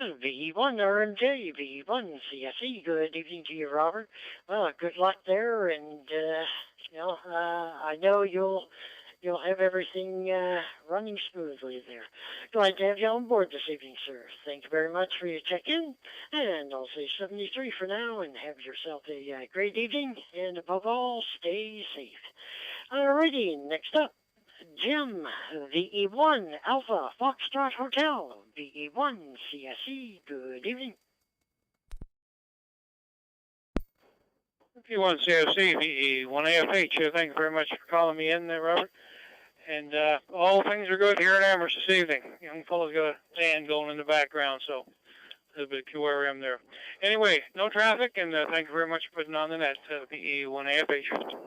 S1: VE1 RMJ, VE1 CSE. Good evening to you, Robert. Well, good luck there, and I know you'll have everything running smoothly there. Glad to have you on board this evening, sir. Thank you very much for your check-in, and I'll say 73 for now, and have yourself a great evening, and above all, stay safe. Alrighty, next up, Jim, VE1 Alpha Foxtrot Hotel, VE1 CSE. Good evening.
S6: V1 CSE, VE1 AFH. Thank you very much for calling me in there, Robert. And all things are good here in Amherst this evening. Young fellow's got a band going in the background, so a little bit of QRM there. Anyway, no traffic, and thank you very much for putting on the net, VE1 AFH.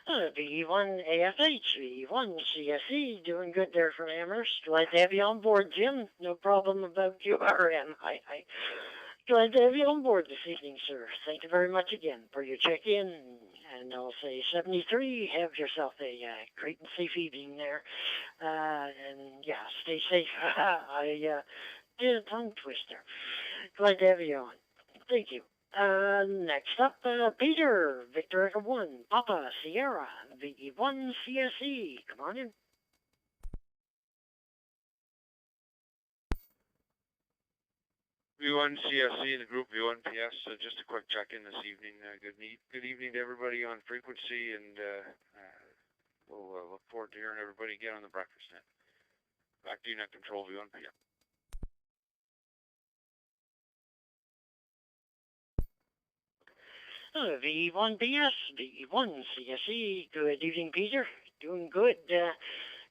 S1: VE1 AFH, VE1 CSE, doing good there from Amherst. Glad to have you on board, Jim. No problem about QRM. Glad to have you on board this evening, sir. Thank you very much again for your check-in. And I'll say 73. Have yourself a great and safe evening there. And yeah, stay safe. I did a tongue twister. Glad to have you on. Thank you. Next up, Peter, Victor Echo 1, Papa, Sierra, VE1 CSE. Come on in.
S4: V1 CSE and the group V1 PS. Just a quick check-in this evening. Good evening to everybody on frequency, and we'll look forward to hearing everybody again on the breakfast net. Back to you, Net Control V1 PS.
S1: VE1 PS, VE1 CSE. Good evening, Peter. Doing good.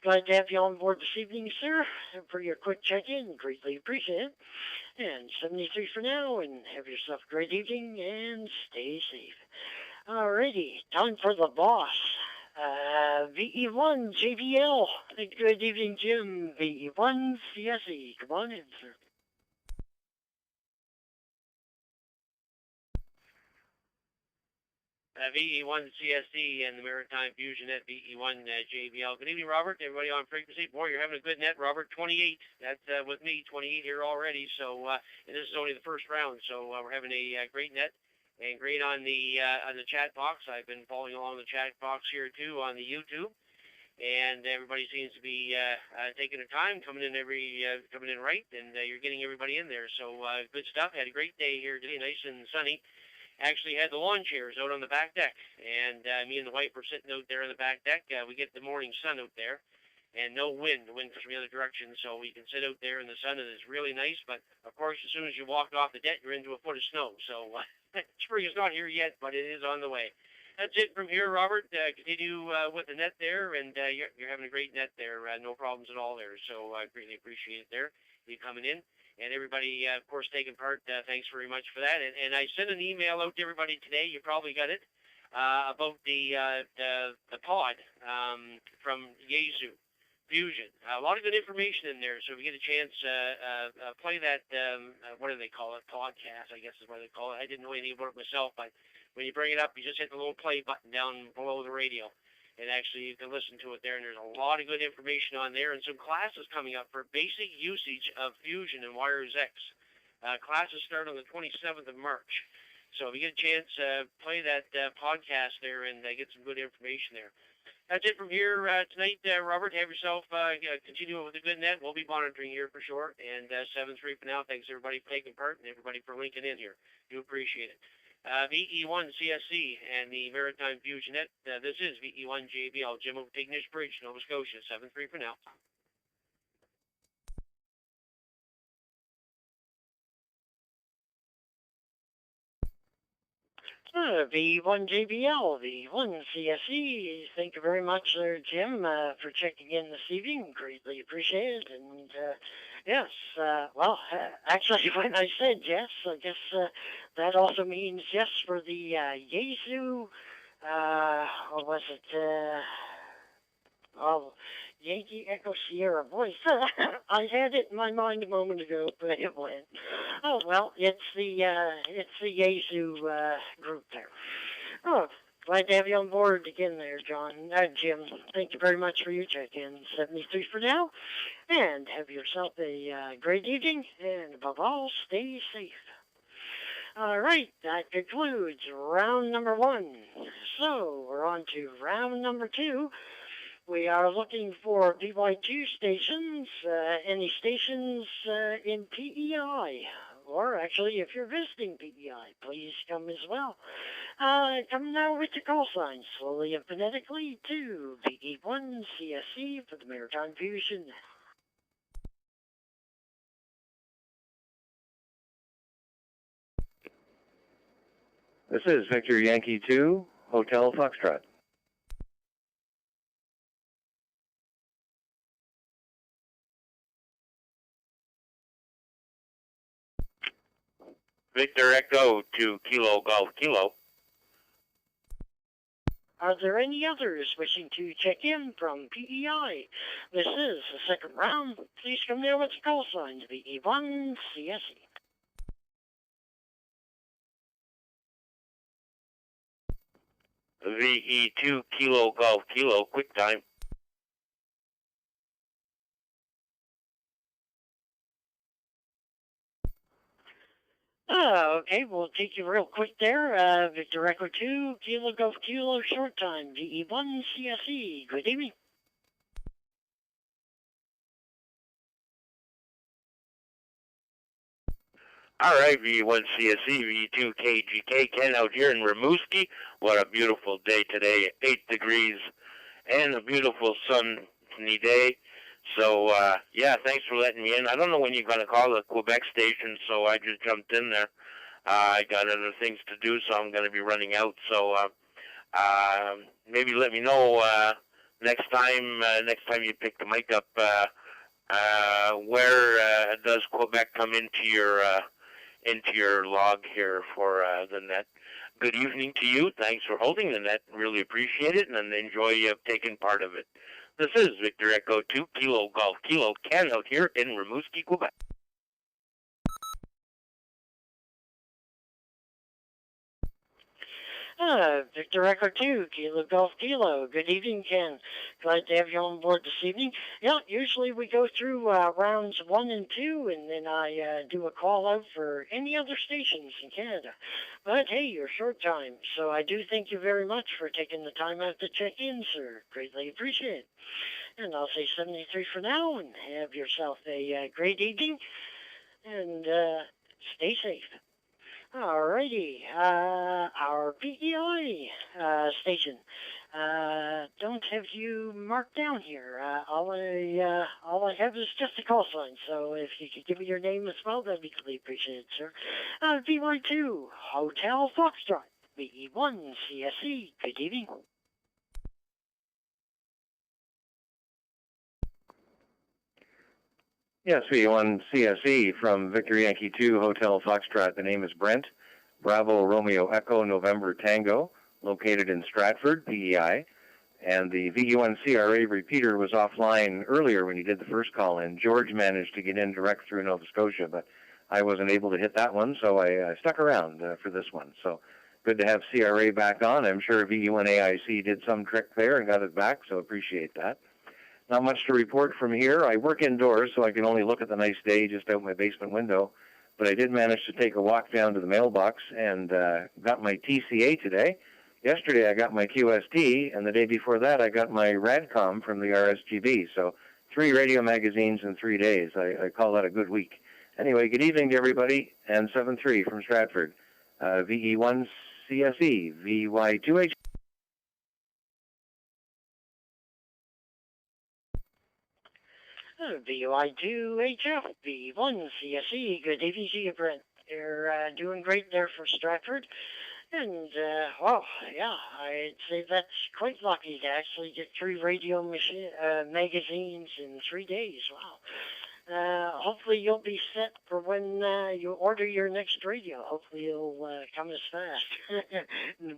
S1: glad to have you on board this evening, sir, for your quick check-in. Greatly appreciate it. And 73 for now, and have yourself a great evening, and stay safe. Alrighty, time for the boss. VE1 JBL. Good evening, Jim. VE1 CSE. Come on in, sir.
S14: VE1 CSE and the Maritime Fusion at VE1 JBL. Good evening, Robert. Everybody on frequency. Boy, you're having a good net, Robert. 28. That's with me. 28 here already. So, and this is only the first round. So we're having a great net and great on the chat box. I've been following along the chat box here too on the YouTube, and everybody seems to be taking their time, coming in right, and you're getting everybody in there. So good stuff. Had a great day here today, nice and sunny. Actually had the lawn chairs out on the back deck, and me and the wife were sitting out there on the back deck. We get the morning sun out there, and no wind. The wind comes from the other direction, so we can sit out there in the sun, and it's really nice. But, of course, as soon as you walk off the deck, you're into a foot of snow. So spring is not here yet, but it is on the way. That's it from here, Robert. Continue with the net there, and you're having a great net there. No problems at all there, so I greatly appreciate it there, you coming in. And everybody, of course, taking part, thanks very much for that. And I sent an email out to everybody today. You probably got it, about the pod from Yaesu Fusion. A lot of good information in there. So if you get a chance, play that, what do they call it? Podcast, I guess is what they call it. I didn't know anything about it myself, but when you bring it up, you just hit the little play button down below the radio. And actually, you can listen to it there, and there's a lot of good information on there, and some classes coming up for basic usage of Fusion and Wires X. Classes start on the 27th of March. So if you get a chance, play that podcast there and get some good information there. That's it from here tonight, Robert. Have yourself continue with the good net. We'll be monitoring here for sure. And 7-3 for now. Thanks, everybody, for taking part, and everybody for linking in here. Do appreciate it. VE1 CSC and the Maritime Fusion Net. This is VE1 JBL, Jim of Tignish Bridge, Nova Scotia. 7-3 for now.
S1: VE1 JBL, VE1 CSE. Thank you very much, Jim, for checking in this evening. Greatly appreciate it. And yes, well, actually, when I said yes, I guess that also means yes for the Yaesu. What was it? Yankee Echo Sierra voice. I had it in my mind a moment ago, but it went. Oh well, it's the Yaesu group there. Oh, glad to have you on board again there, Jim. Thank you very much for your check-in. 73 for now, and have yourself a great evening, and above all, stay safe. All right, that concludes round number 1. So we're on to round number 2. We are looking for PY2 stations, any stations in PEI, or actually if you're visiting PEI, please come as well. Come now with your call sign, slowly and phonetically, to VE1 CSC for the Maritime Fusion.
S10: This is Victor Yankee 2, Hotel Foxtrot.
S11: Victor Echo to Kilo Golf Kilo.
S1: Are there any others wishing to check in from PEI? This is the second round. Please come there with the call signs, VE1 CSE.
S11: VE2 Kilo Golf Kilo, quick time.
S1: Okay, we'll take you real quick there. Victor Echo 2, Kilo Golf Kilo, short time, VE1 CSE. Good evening.
S11: All right, VE1 CSE, VE2 KGK, Ken out here in Rimouski. What a beautiful day today, 8 degrees, and a beautiful sunny day. So, yeah, thanks for letting me in. I don't know when you're going to call the Quebec station, so I just jumped in there. I got other things to do, so I'm going to be running out. So, maybe let me know
S9: next time you pick the mic up, where does Quebec come into your log here for the net? Good evening to you. Thanks for holding the net. Really appreciate it and enjoy taking part of it. This is Victor Echo 2 Kilo Golf Kilo Ken out here in Rimouski, Quebec.
S1: Victor Echo 2, Kilo Golf Kilo. Good evening, Ken. Glad to have you on board this evening. Yeah, usually we go through rounds 1 and 2, and then I do a call out for any other stations in Canada. But hey, you're short time, so I do thank you very much for taking the time out to check in, sir. Greatly appreciate it. And I'll say 73 for now, and have yourself a great evening, and stay safe. Alrighty, our PEI station. Don't have you marked down here. All I have is just a call sign. So if you could give me your name as well, that'd be greatly appreciated, sir. VY2 Hotel Foxtrot, VE1 CSE. Good evening.
S10: Yes, V1 CSE from Victor Yankee 2 Hotel Foxtrot. The name is Brent. Bravo Romeo Echo November Tango, located in Stratford, PEI. And the VU1 CRA repeater was offline earlier when you did the first call in. George managed to get in direct through Nova Scotia, but I wasn't able to hit that one, so I stuck around for this one. So good to have CRA back on. I'm sure VU1 AIC did some trick there and got it back, so appreciate that. Not much to report from here. I work indoors, so I can only look at the nice day just out my basement window. But I did manage to take a walk down to the mailbox and got my TCA today. Yesterday I got my QST, and the day before that I got my RADCOM from the RSGB. So 3 radio magazines in 3 days. I call that a good week. Anyway, good evening to everybody, and 7-3 from Stratford. VE1 CSE, VY2H.
S1: VY2HF, V1 CSE. Good evening to you, Brent. You're doing great there for Stratford. And, well, yeah, I'd say that's quite lucky to actually get 3 radio magazines in 3 days. Wow. Hopefully you'll be set for when you order your next radio. Hopefully it'll come as fast.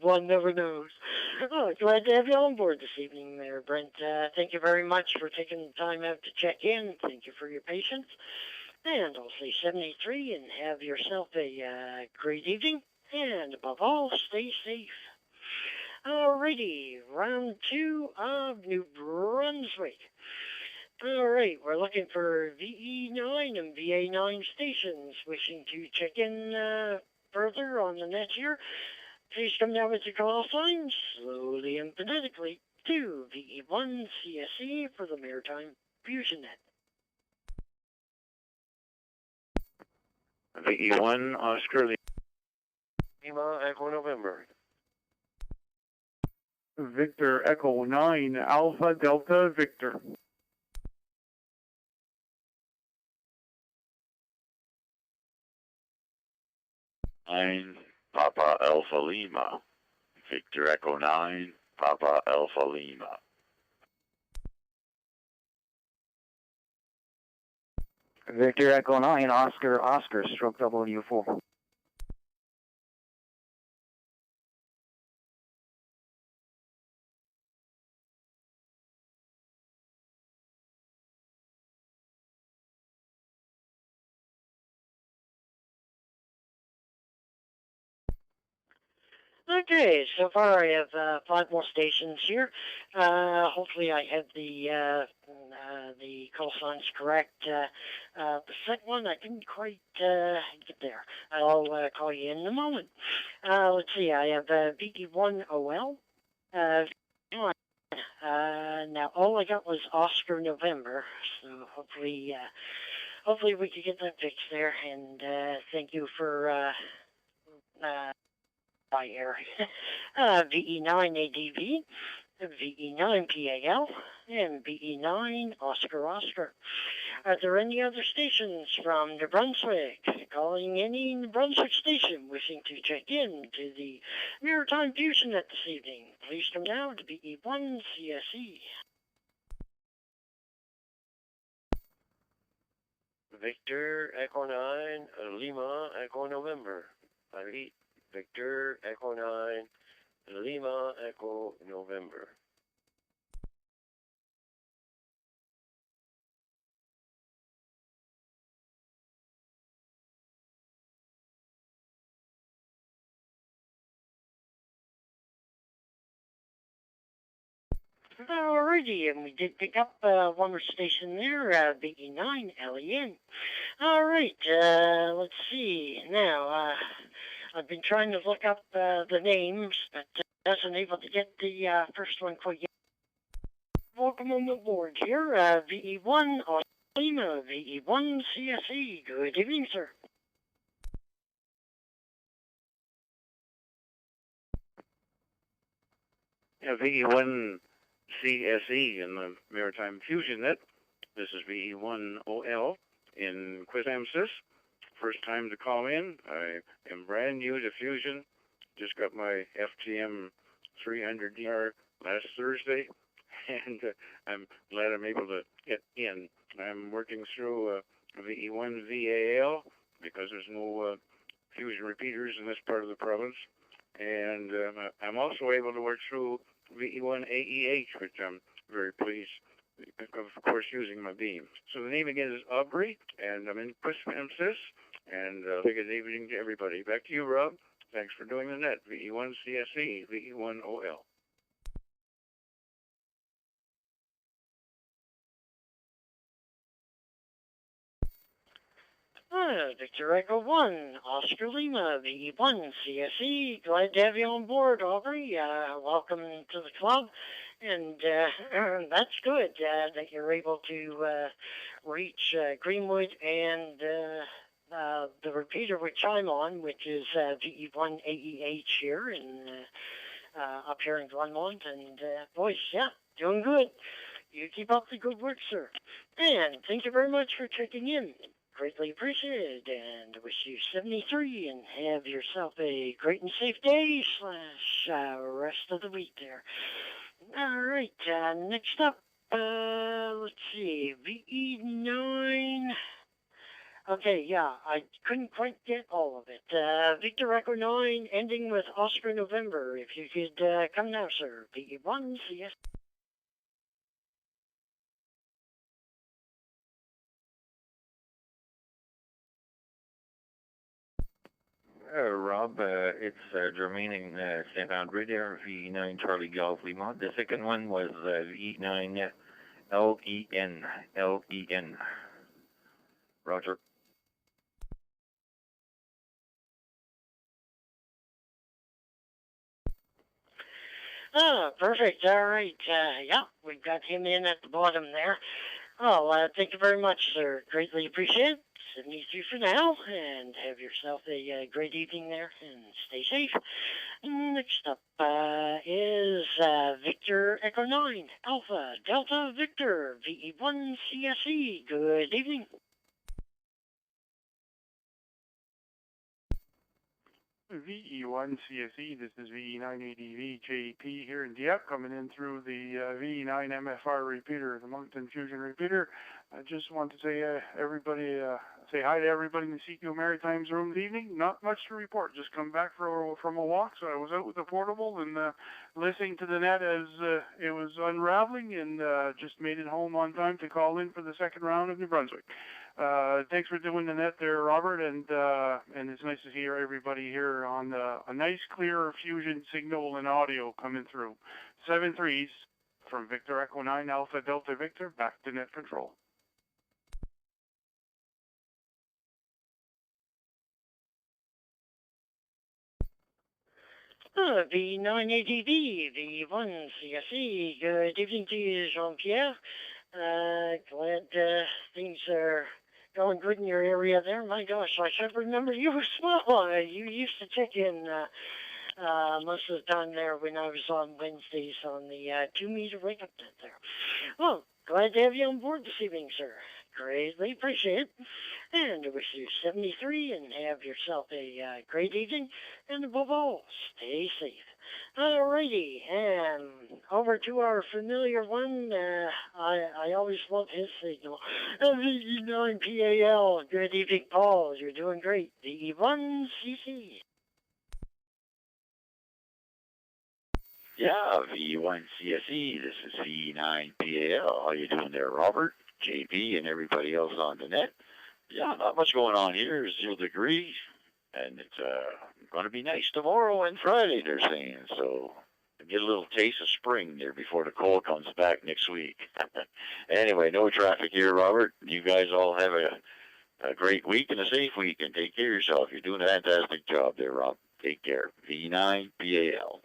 S1: One never knows. Oh, glad to have you on board this evening there, Brent. Thank you very much for taking the time out to check in. Thank you for your patience. And I'll say 73 and have yourself a great evening. And above all, stay safe. Alrighty, round 2 of New Brunswick. Alright, we're looking for VE9 and VA9 stations wishing to check in further on the net here. Please come down with your call signs, slowly and phonetically, to VE1 CSE for the Maritime Fusion Net.
S10: VE1 Oscar
S9: Lima Echo November.
S8: Victor Echo 9 Alpha Delta Victor.
S15: 9 Papa Alpha Lima. Victor Echo 9 Papa Alpha Lima.
S5: Victor Echo 9 Oscar Oscar stroke W4.
S1: Okay, so far I have 5 more stations here. Hopefully I have the call signs correct. The second one I didn't quite get there. I'll call you in a moment. Let's see, I have BD1OL. Now all I got was Oscar November, so hopefully we can get that fixed there. And thank you for by air. VE9 ADV, VE9 PAL, and VE9 Oscar Oscar. Are there any other stations from New Brunswick? Calling any New Brunswick station wishing to check in to the Maritime Fusion Net this evening. Please come down to VE1 CSE.
S9: Victor Echo 9, Lima Echo November. I repeat, Victor Echo 9, Lima Echo November.
S1: Alrighty, and we did pick up one more station there, BE9 LEN. Alright, let's see. Now, I've been trying to look up the names, but wasn't able to get the first one quite yet. Welcome on board here, VE1 Lima, VE1 CSE. Good evening, sir.
S16: Yeah, VE1 CSE in the Maritime Fusion Net. This is VE1OL in Quisamsis. First time to call in. I am brand new to Fusion. Just got my FTM 300DR last Thursday, and I'm glad I'm able to get in. I'm working through VE1 VAL because there's no Fusion repeaters in this part of the province. And I'm also able to work through VE1 AEH, which I'm very pleased, of course, using my beam. So the name again is Aubrey, and I'm in Quisamsis, and good evening to everybody. Back to you, Rob. Thanks for doing the net. VE1 CSE, VE1 OL.
S1: Victor Echo 1, Oscar Lima, VE1 CSE. Glad to have you on board, Aubrey. Welcome to the club. And that's good that you're able to reach Greenwood and the repeater which I'm on, which is VE1 AEH here up here in Glenmont. And boys, yeah, doing good. You keep up the good work, sir. And thank you very much for checking in. Greatly appreciated, and wish you 73 and have yourself a great and safe day / rest of the week there. All right, next up, let's see, VE9. Okay, yeah, I couldn't quite get all of it. Victor Echo 9 ending with Oscar November. If you could come now, sir. VE1 CS.
S17: Rob, it's Jermaine in St. Andre there, V9 Charlie Golf Lima. The second one was V9 LEN. Roger.
S1: Perfect. All right. Yeah, we've got him in at the bottom there. Oh, thank you very much, sir. Greatly appreciate it. 73 for now, and have yourself a great evening there, and stay safe. Next up is Victor Echo 9, Alpha Delta Victor, VE1 CSE. Good evening.
S8: VE1 CSE, this is VE9ADV JP here in Dieppe, coming in through the VE9 MFR repeater, the Moncton Fusion repeater. I just want to say say hi to everybody in the CQ Maritime's room this evening. Not much to report, just come back from a walk, so I was out with the portable and listening to the net as it was unraveling, and just made it home on time to call in for the second round of New Brunswick. Thanks for doing the net there, Robert, and it's nice to hear everybody here on a nice, clear Fusion signal and audio coming through. 7-3s from Victor Echo 9 Alpha Delta Victor, back to net control.
S1: V9ATV, V1 CSE. Good evening to you, Jean-Pierre. Glad things are going good in your area there. My gosh, I should remember you as well. You used to check in most of the time there when I was on Wednesdays on the 2-meter wake-up net there. Well, glad to have you on board this evening, sir. greatly appreciate it. And I wish you 73 and have yourself a great evening. And above all, stay safe. Alrighty, and over to our familiar one. I always love his signal. VE9PAL. Good evening, Paul. You're doing great. VE1CC.
S15: Yeah, V1CSE, this is V9PAL. How you doing there, Robert, JP, and everybody else on the net? Yeah, not much going on here. 0 degrees, and it's going to be nice tomorrow and Friday, they're saying. So get a little taste of spring there before the cold comes back next week. Anyway, no traffic here, Robert. You guys all have a great week and a safe week, and take care of yourself. You're doing a fantastic job there, Rob. Take care. V9PAL.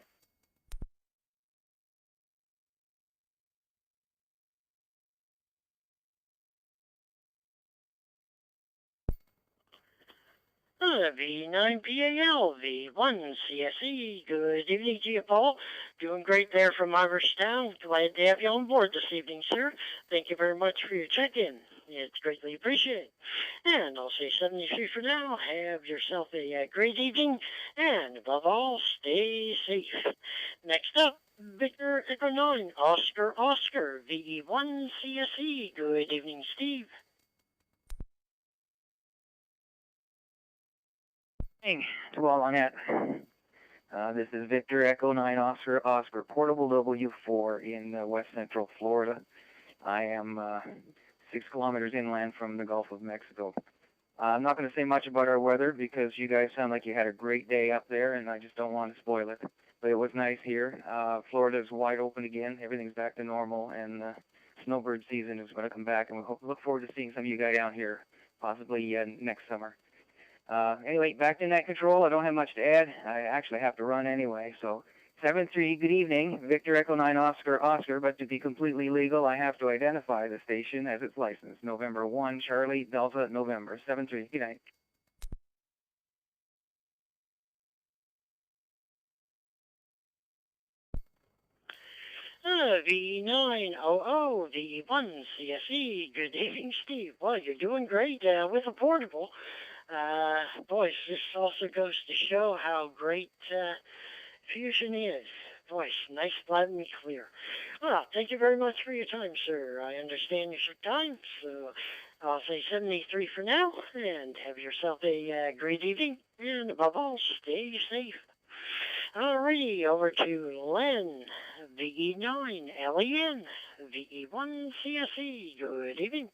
S1: V9PAL, V1CSE. Good evening to you, Paul. Doing great there from Iristown. Glad to have you on board this evening, sir. Thank you very much for your check-in. It's greatly appreciated. And I'll say 73 for now. Have yourself a great evening. And above all, stay safe. Next up, Victor Echo 9, Oscar, VE1CSE. Good evening, Steve.
S18: Hey, to all on that. This is Victor Echo 9 Oscar Portable W4 in West Central Florida. I am 6 kilometers inland from the Gulf of Mexico. I'm not going to say much about our weather because you guys sound like you had a great day up there, and I just don't want to spoil it. But it was nice here. Florida's wide open again. Everything's back to normal, and snowbird season is going to come back, and we look forward to seeing some of you guys down here, possibly next summer. Anyway, back to net control. I don't have much to add. I actually have to run anyway. So 7-3, good evening. Victor Echo 9 Oscar, but to be completely legal, I have to identify the station as its license. November 1, Charlie, Delta, November. 7-3, good night.
S1: V900, V1CSE. Good evening, Steve. Well, you're doing great with a portable. Boys, this also goes to show how great Fusion is. Boys, nice, loud, and clear. Well, thank you very much for your time, sir. I understand you took time, so I'll say 73 for now, and have yourself a great evening, and above all, stay safe. Alrighty, over to Len, VE9, LEN, VE1CSE. Good evening.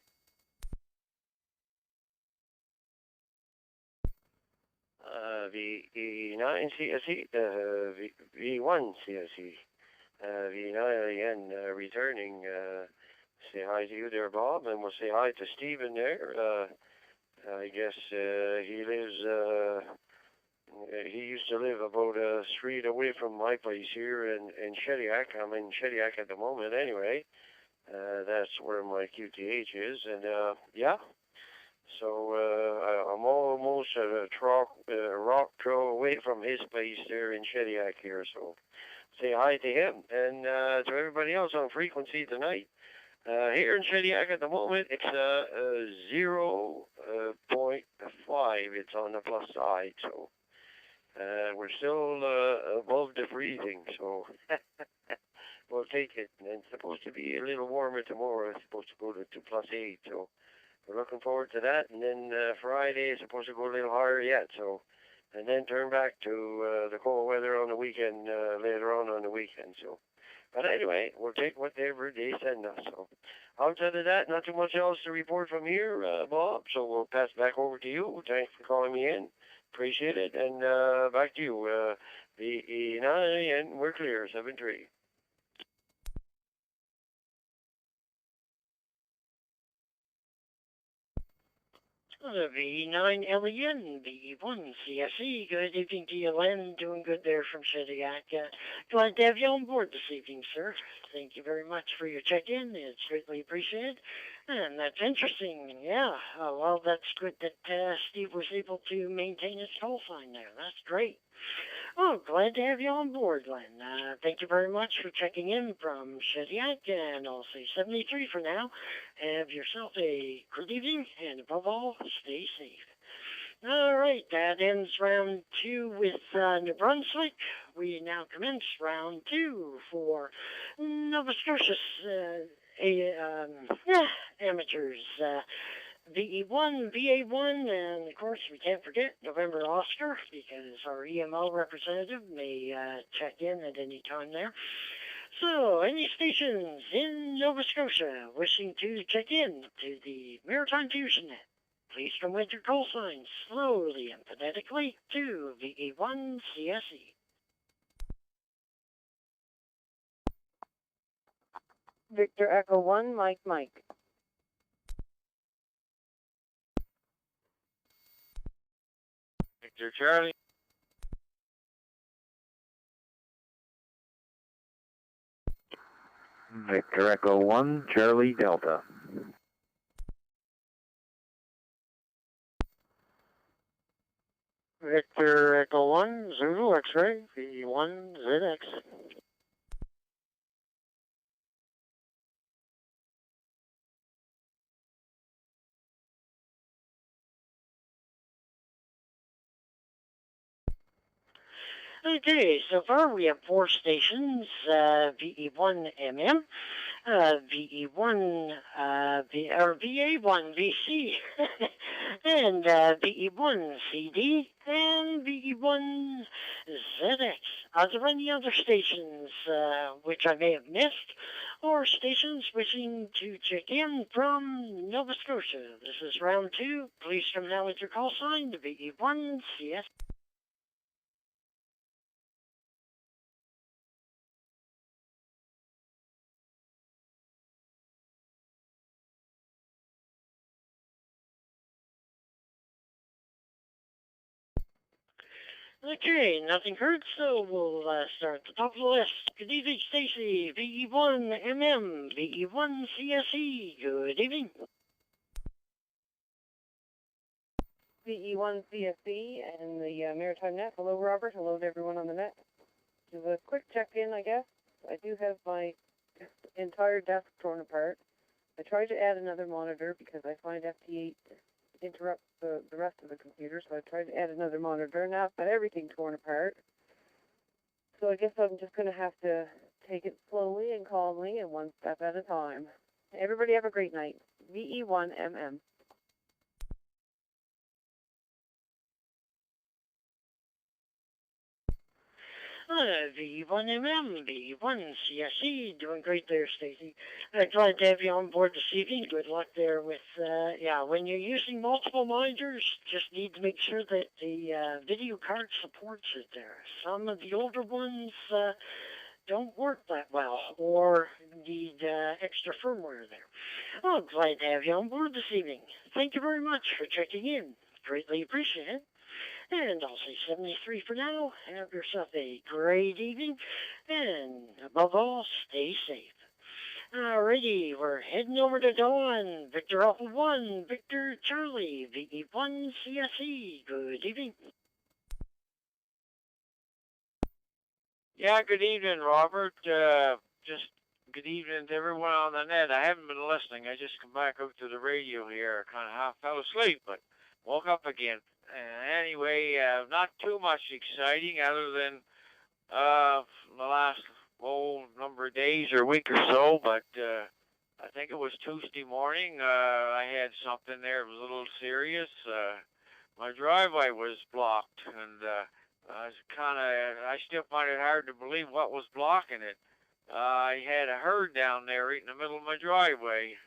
S19: V9 CSE, V1 CSE, V9 again, returning. Say hi to you there, Bob, and we'll say hi to Stephen there. I guess he lives, he used to live about a street away from my place here in Shediac. I'm in Shediac at the moment anyway. That's where my QTH is, and yeah. So I'm almost a rock throw away from his place there in Shediac here. So say hi to him and to everybody else on frequency tonight. Here in Shediac at the moment, it's 0.5. It's on the plus side, so we're still above the freezing. So we'll take it. And it's supposed to be a little warmer tomorrow. It's supposed to go to +8. So we're looking forward to that, and then Friday is supposed to go a little higher yet, so, and then turn back to the cold weather on the weekend, later on the weekend, so. But anyway, we'll take whatever they send us, so. Outside of that, not too much else to report from here, Bob, so we'll pass back over to you. Thanks for calling me in. Appreciate it, and back to you. VE9, and we're clear, 7-3.
S1: V9LEN, V1CSE. Good evening to you, Len. Doing good there from Shediac. Glad to have you on board this evening, sir. Thank you very much for your check-in. It's greatly appreciated. And that's interesting. Yeah, well, that's good that Steve was able to maintain his call sign there. That's great. Oh, glad to have you on board, Len. Thank you very much for checking in from Shediac, and I'll say 73 for now. Have yourself a good evening, and above all, stay safe. All right, that ends round 2 with New Brunswick. We now commence round 2 for Nova Scotia amateurs. VE1, VA1, and of course we can't forget November Oscar because our EML representative may check in at any time there. So, any stations in Nova Scotia wishing to check in to the Maritime Fusion Net, please come with your call signs slowly and phonetically to VE1 CSE.
S20: Victor Echo 1, Mike.
S6: Victor Charlie.
S17: Victor Echo 1, Charlie Delta.
S1: Victor Echo 1, Zulu X-Ray, VE1 ZX. Okay, so far we have 4 stations, VE1MM, VE1, VA1 VC, and VE1 CD, and VE1 ZX. Are there any other stations which I may have missed, or stations wishing to check in from Nova Scotia? This is round 2. Please come now with your call sign to VE1 CS. Okay, nothing heard, so we'll start at the top of the list. Good evening, Stacy, VE1MM, VE1 CSE. Good evening.
S20: VE1 CSE and the Maritime Net. Hello, Robert. Hello to everyone on the net. Do a quick check-in, I guess. I do have my entire desk torn apart. I tried to add another monitor because I find FT8 interrupts the rest of the computer, so I tried to add another monitor. Now I've got everything torn apart. So I guess I'm just going to have to take it slowly and calmly and one step at a time. Everybody have a great night. VE1MM.
S1: VE1MM, VE1 CSE, doing great there, Stacy. Glad to have you on board this evening. Good luck there with, when you're using multiple monitors, just need to make sure that the video card supports it there. Some of the older ones don't work that well or need extra firmware there. Oh, glad to have you on board this evening. Thank you very much for checking in. Greatly appreciate it. And I'll say 73 for now. Have yourself a great evening. And above all, stay safe. Alrighty, we're heading over to Dawn. Victor Alpha 1, Victor Charlie, VE1 CSE. Good evening.
S6: Yeah, good evening, Robert. Just good evening to everyone on the net. I haven't been listening. I just come back up to the radio here. Kind of half fell asleep, but woke up again. Anyway, not too much exciting other than the last number of days or week or so, but I think it was Tuesday morning. I had something there. It was a little serious. My driveway was blocked, and I still find it hard to believe what was blocking it. I had a herd down there right in the middle of my driveway,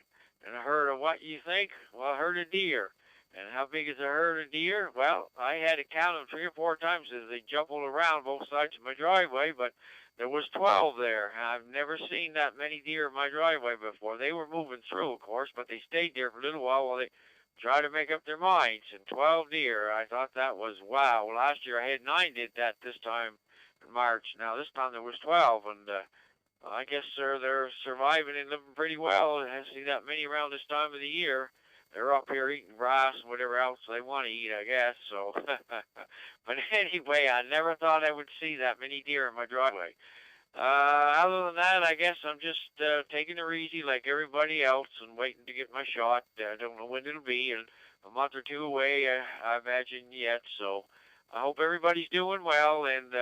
S6: and a herd of what you think? Well, a herd of deer. And how big is a herd of deer? Well, I had to count them 3 or 4 times as they jumbled around both sides of my driveway, but there was 12 there. I've never seen that many deer in my driveway before. They were moving through, of course, but they stayed there for a little while they tried to make up their minds. And 12 deer, I thought that was wow. Last year I had 9 did that this time in March. Now this time there was 12, and I guess they're surviving and living pretty well. I haven't seen that many around this time of the year.
S14: they're up here eating grass and whatever else they want to eat, I guess. So, but anyway, I never thought I would see that many deer in my driveway. Other than that, I guess I'm just taking it easy like everybody else and waiting to get my shot. I don't know when it'll be, and a month or two away, I imagine yet. So I hope everybody's doing well, and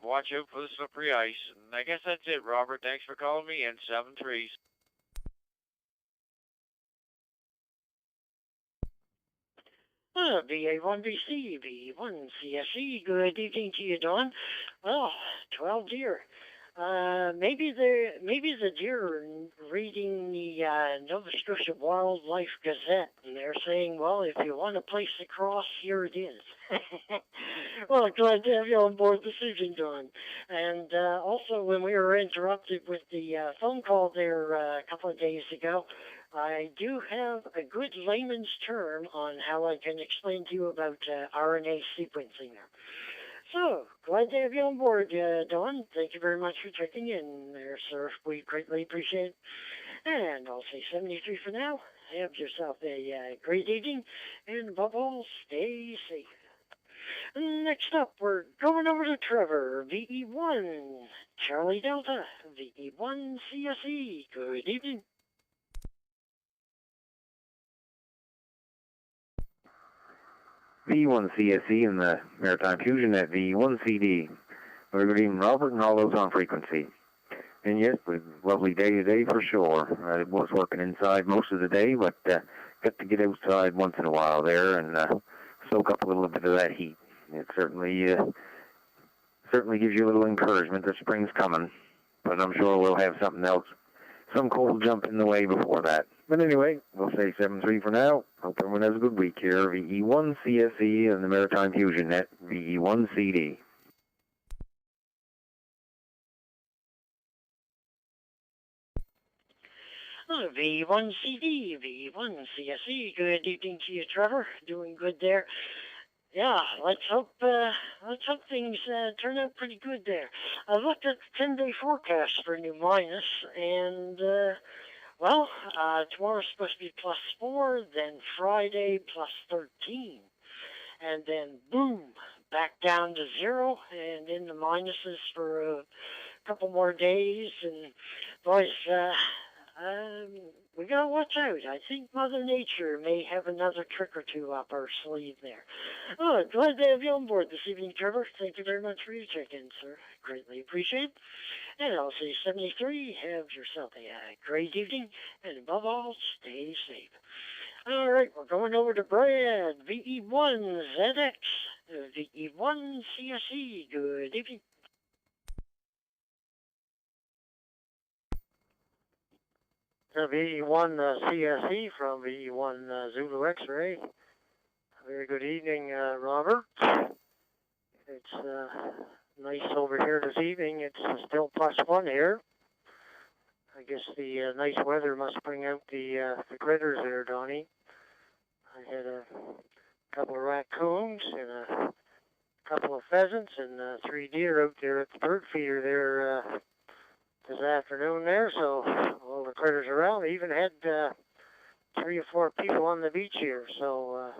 S14: watch out for the slippery ice. And I guess that's it, Robert. Thanks for calling me in 7-3.
S1: BA1BC, B1CSE, good evening to you, Don. Well, 12 deer. Maybe the deer are reading the Nova Scotia Wildlife Gazette, and they're saying, well, if you want a place to cross, here it is. Well, glad to have you on board this evening, Don. And also, when we were interrupted with the phone call there a couple of days ago, I do have a good layman's term on how I can explain to you about RNA sequencing there. So, glad to have you on board, Don. Thank you very much for checking in there, sir. We greatly appreciate it. And I'll say 73 for now. Have yourself a great evening, and above all, stay safe. Next up, we're going over to Trevor, VE1, Charlie Delta, VE1 CSE. Good evening.
S21: V1CSE and the Maritime Fusion at V1CD. Very good evening, Robert, and all those on frequency. And yes, it was a lovely day today for sure. I was working inside most of the day, but got to get outside once in a while there and soak up a little bit of that heat. It certainly gives you a little encouragement that spring's coming, but I'm sure we'll have something else, some cold jump in the way before that. But anyway, we'll say 7-3 for now. Hope everyone has a good week here. VE1 CSE and the Maritime Fusion Net, VE1 CD.
S1: V1 CD, V1 CSE. Good evening to you, Trevor. Doing good there. Yeah, let's hope things turn out pretty good there. I looked at the 10-day forecast for New Minus, and well, tomorrow's supposed to be +4, then Friday +13, and then boom, back down to 0, and in the minuses for a couple more days. And boys, we gotta watch out. I think Mother Nature may have another trick or two up our sleeve there. Oh, glad to have you on board this evening, Trevor. Thank you very much for your check-in, sir. Greatly appreciate it. And I'll say 73. Have yourself a great evening, and above all, stay safe. All right, we're going over to Brad, VE1ZX, VE1 CSE. Good evening.
S3: VE1 CSE from VE1 Zulu X-Ray. Very good evening, Robert. It's nice over here this evening. It's still +1 here. I guess the nice weather must bring out the critters there, Donnie. I had a couple of raccoons and a couple of pheasants and 3 deer out there at the bird feeder there this afternoon there, so all the critters around. They even had 3 or 4 people on the beach here, so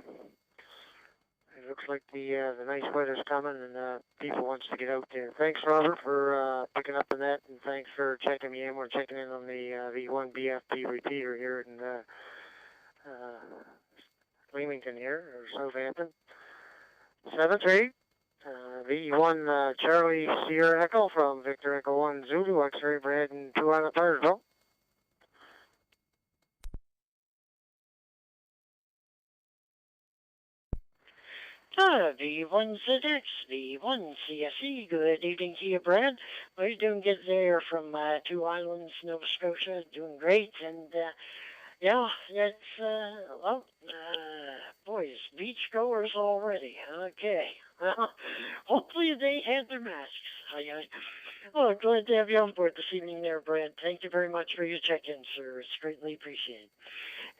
S3: it looks like the nice weather's coming and people wants to get out there. Thanks, Robert, for picking up on that, and thanks for checking me in. We're checking in on the V1 BFP repeater here in Leamington here, or Southampton. 7-3. V1 Charlie Sierra Echo from Victor Echo 1 Zulu X-Ray, Brad and 2 on the Thursville.
S1: V1ZX, V1 CSE. Good evening to you, Brad. How are you doing? Get there from 2 Islands, Nova Scotia. Doing great, and yeah, it's well, boys, beachgoers already. Okay. Hopefully they had their masks. Well, I'm glad to have you on board this evening there, Brad. Thank you very much for your check-in, sir. It's greatly appreciated.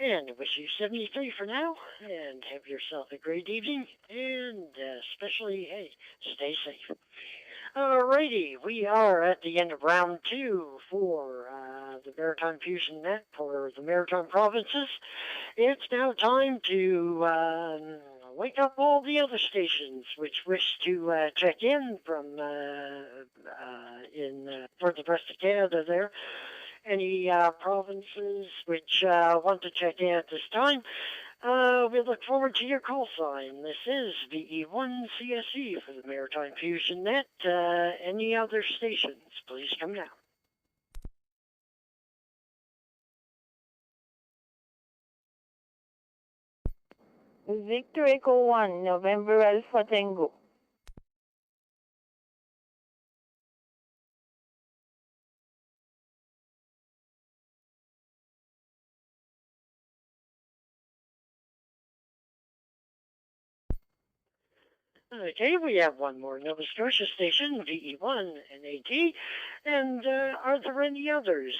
S1: And I wish you 73 for now, and have yourself a great evening, and especially, hey, stay safe. Alrighty, we are at the end of round 2 for the Maritime Fusion Net for the Maritime Provinces. It's now time to wake up all the other stations which wish to check in from for the rest of Canada there. Any provinces which want to check in at this time, we look forward to your call sign. This is VE1CSE for the Maritime Fusion Net. Any other stations, please come now.
S7: Victor Echo 1, November Alpha Tango.
S1: Okay, we have one more Nova Scotia station, VE1 NAT, and are there any others?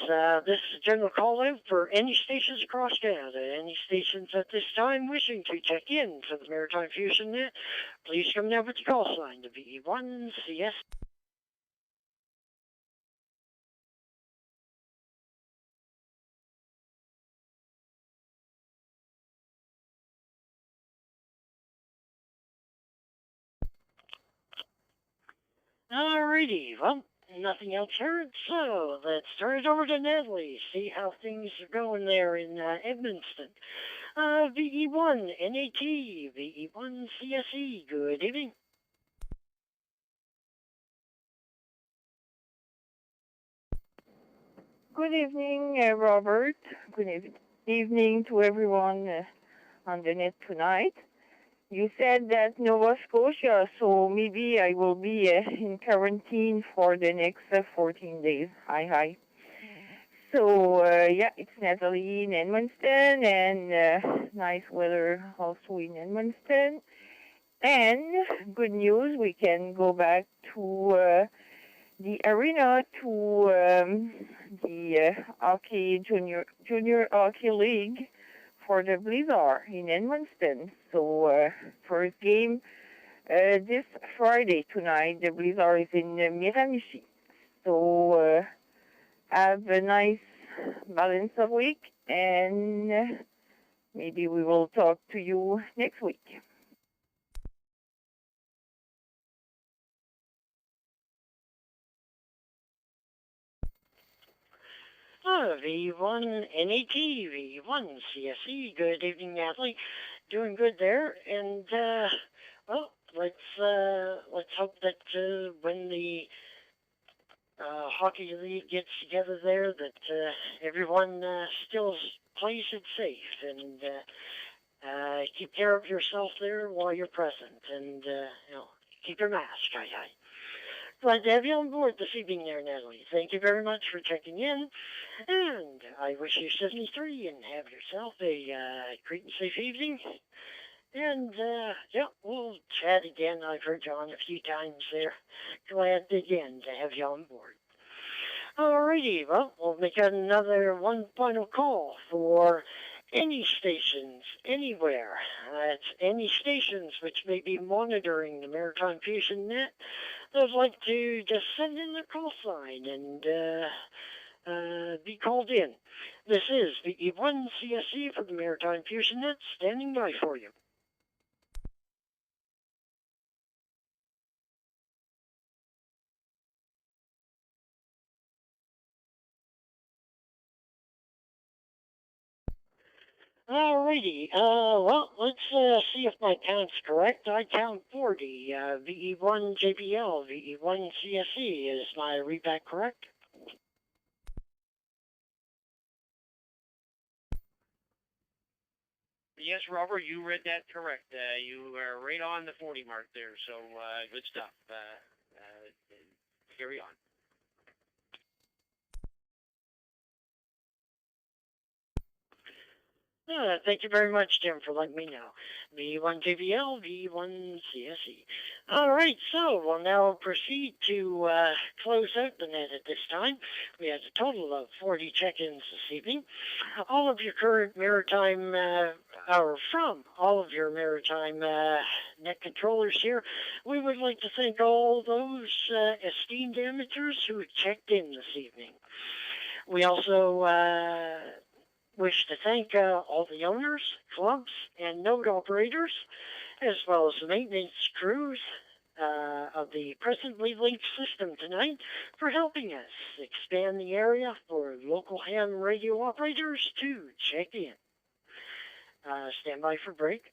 S1: This is a general call out for any stations across Canada. Any stations at this time wishing to check in for the Maritime Fusion Net, please come now with your call sign to VE1CS. Alrighty, well, nothing else heard, so let's turn it over to Natalie, see how things are going there in Edmundston. VE1 NAT, VE1 CSE, good evening.
S7: Good evening, Robert. Good evening to everyone on the net tonight. You said that Nova Scotia, so maybe I will be in quarantine for the next 14 days. Hi. So, yeah, it's Natalie in Edmundston, and nice weather also in Edmundston. And good news, we can go back to the arena to the hockey junior hockey league for the Blizzard in Edmundston. So first game this Friday tonight, the Blizzard is in Miramichi. So have a nice balance of week, and maybe we will talk to you next week.
S1: V1 NAT, V1 CSE, good evening, Natalie. Doing good there, and well, let's hope that when the hockey league gets together there, that everyone still plays it safe and keep care of yourself there while you're present, and keep your mask. Aye. Glad to have you on board this evening there, Natalie. Thank you very much for checking in, and I wish you 73 and have yourself a great and safe evening. And, yeah, we'll chat again. I've heard you on a few times there. Glad again to have you on board. Alrighty, well, we'll make another one final call for any stations, anywhere. That's any stations which may be monitoring the Maritime Fusion Net. They'd like to just send in their call sign and be called in. This is the E1 CSE for the Maritime Fusion Net, standing by for you. Alrighty, well, let's see if my count's correct. I count 40, VE1 JPL, VE1 CSE. Is my readback correct?
S14: Yes, Robert, you read that correct. You are right on the 40 mark there, so good stuff. Carry on.
S1: Thank you very much, Jim, for letting me know. V1JBL, V1CSE. All right, so we'll now proceed to close out the net at this time. We had a total of 40 check-ins this evening. All of your current maritime, or from all of your maritime net controllers here, we would like to thank all those esteemed amateurs who checked in this evening. We also wish to thank all the owners, clubs, and node operators, as well as the maintenance crews of the presently linked system tonight for helping us expand the area for local ham radio operators to check in. Stand by for break.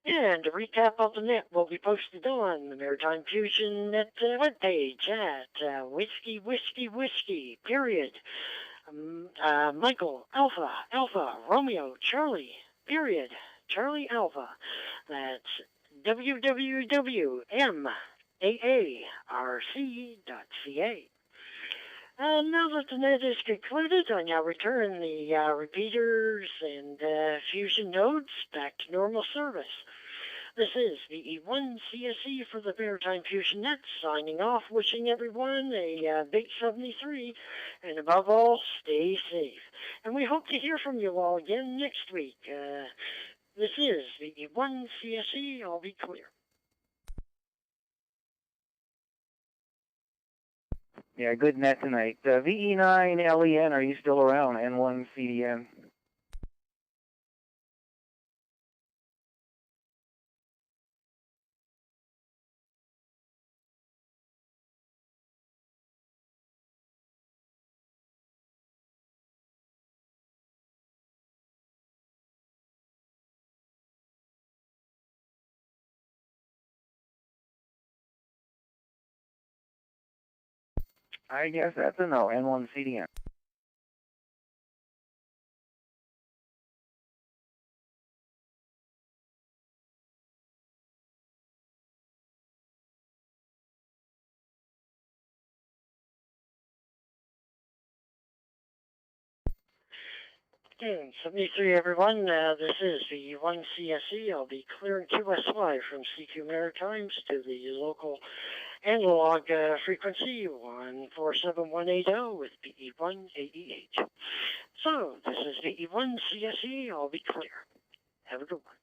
S1: And a recap of the net will be posted on the Maritime Fusion Net webpage at whiskey, period. Michael, Alpha, Romeo, Charlie, period, Charlie Alpha. That's www.maarc.ca. Now that the net is concluded, I now return the repeaters and fusion nodes back to normal service. This is VE1CSE for the Maritime Fusion Net, signing off, wishing everyone a big 73, and above all, stay safe. And we hope to hear from you all again next week. This is VE1CSE, I'll be clear.
S18: Yeah, good net tonight. VE9LEN, are you still around? N1CDN. I guess that's a no. N1CDN.
S1: Okay, 73 everyone, this is the VE1CSE. I'll be clearing QSY from CQ Maritimes to the local analog frequency 147180 with VE1AEH. So, this is VE1CSE, I'll be clear. Have a good one.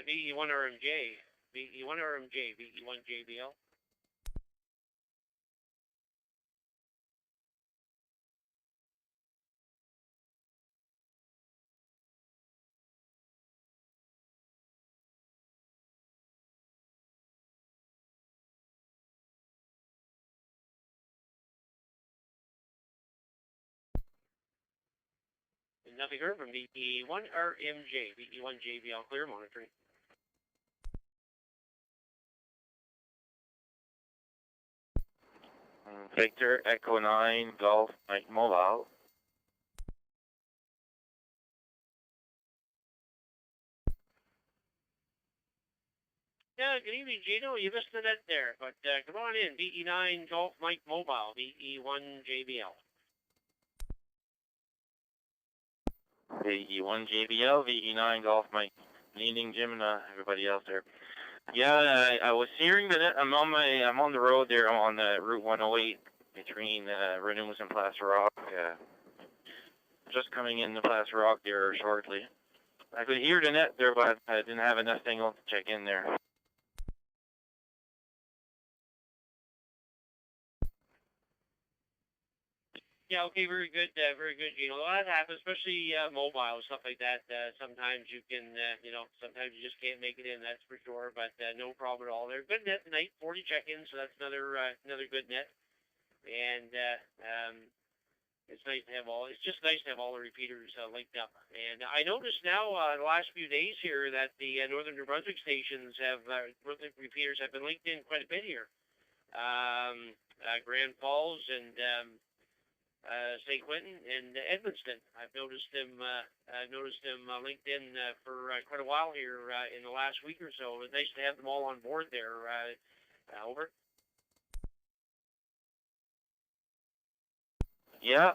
S14: VE1RMJ, VE1RMJ, VE1JBL. Nothing heard from VE1RMJ, VE1JBL, clear monitoring.
S17: Victor, Echo 9, Golf, Mike Mobile.
S14: Yeah, good evening, Gino. You missed the net there, but come on in. VE9 Golf Mike Mobile, VE1JBL.
S17: VE1JBL, VE9 Golf Mike. Good evening, Jim, and everybody else there. Yeah, I was hearing the net. I'm on the road there. I'm on Route 108 between Renews and Placer Rock. Just coming in the Placer Rock there shortly. I could hear the net there, but I didn't have enough signal to check in there.
S14: Yeah, okay, very good, Gino. Well, that happens, especially mobile, stuff like that. Sometimes you can, sometimes you just can't make it in, that's for sure, but no problem at all there. Good net tonight, 40 check-ins, so that's another good net. And it's nice to have it's nice to have all the repeaters linked up. And I noticed now the last few days here that the Northern New Brunswick stations repeaters have been linked in quite a bit here. Grand Falls and St. Quentin and Edmonton. I've noticed them LinkedIn for quite a while here in the last week or so. It's nice to have them all on board there. Over.
S17: Yeah,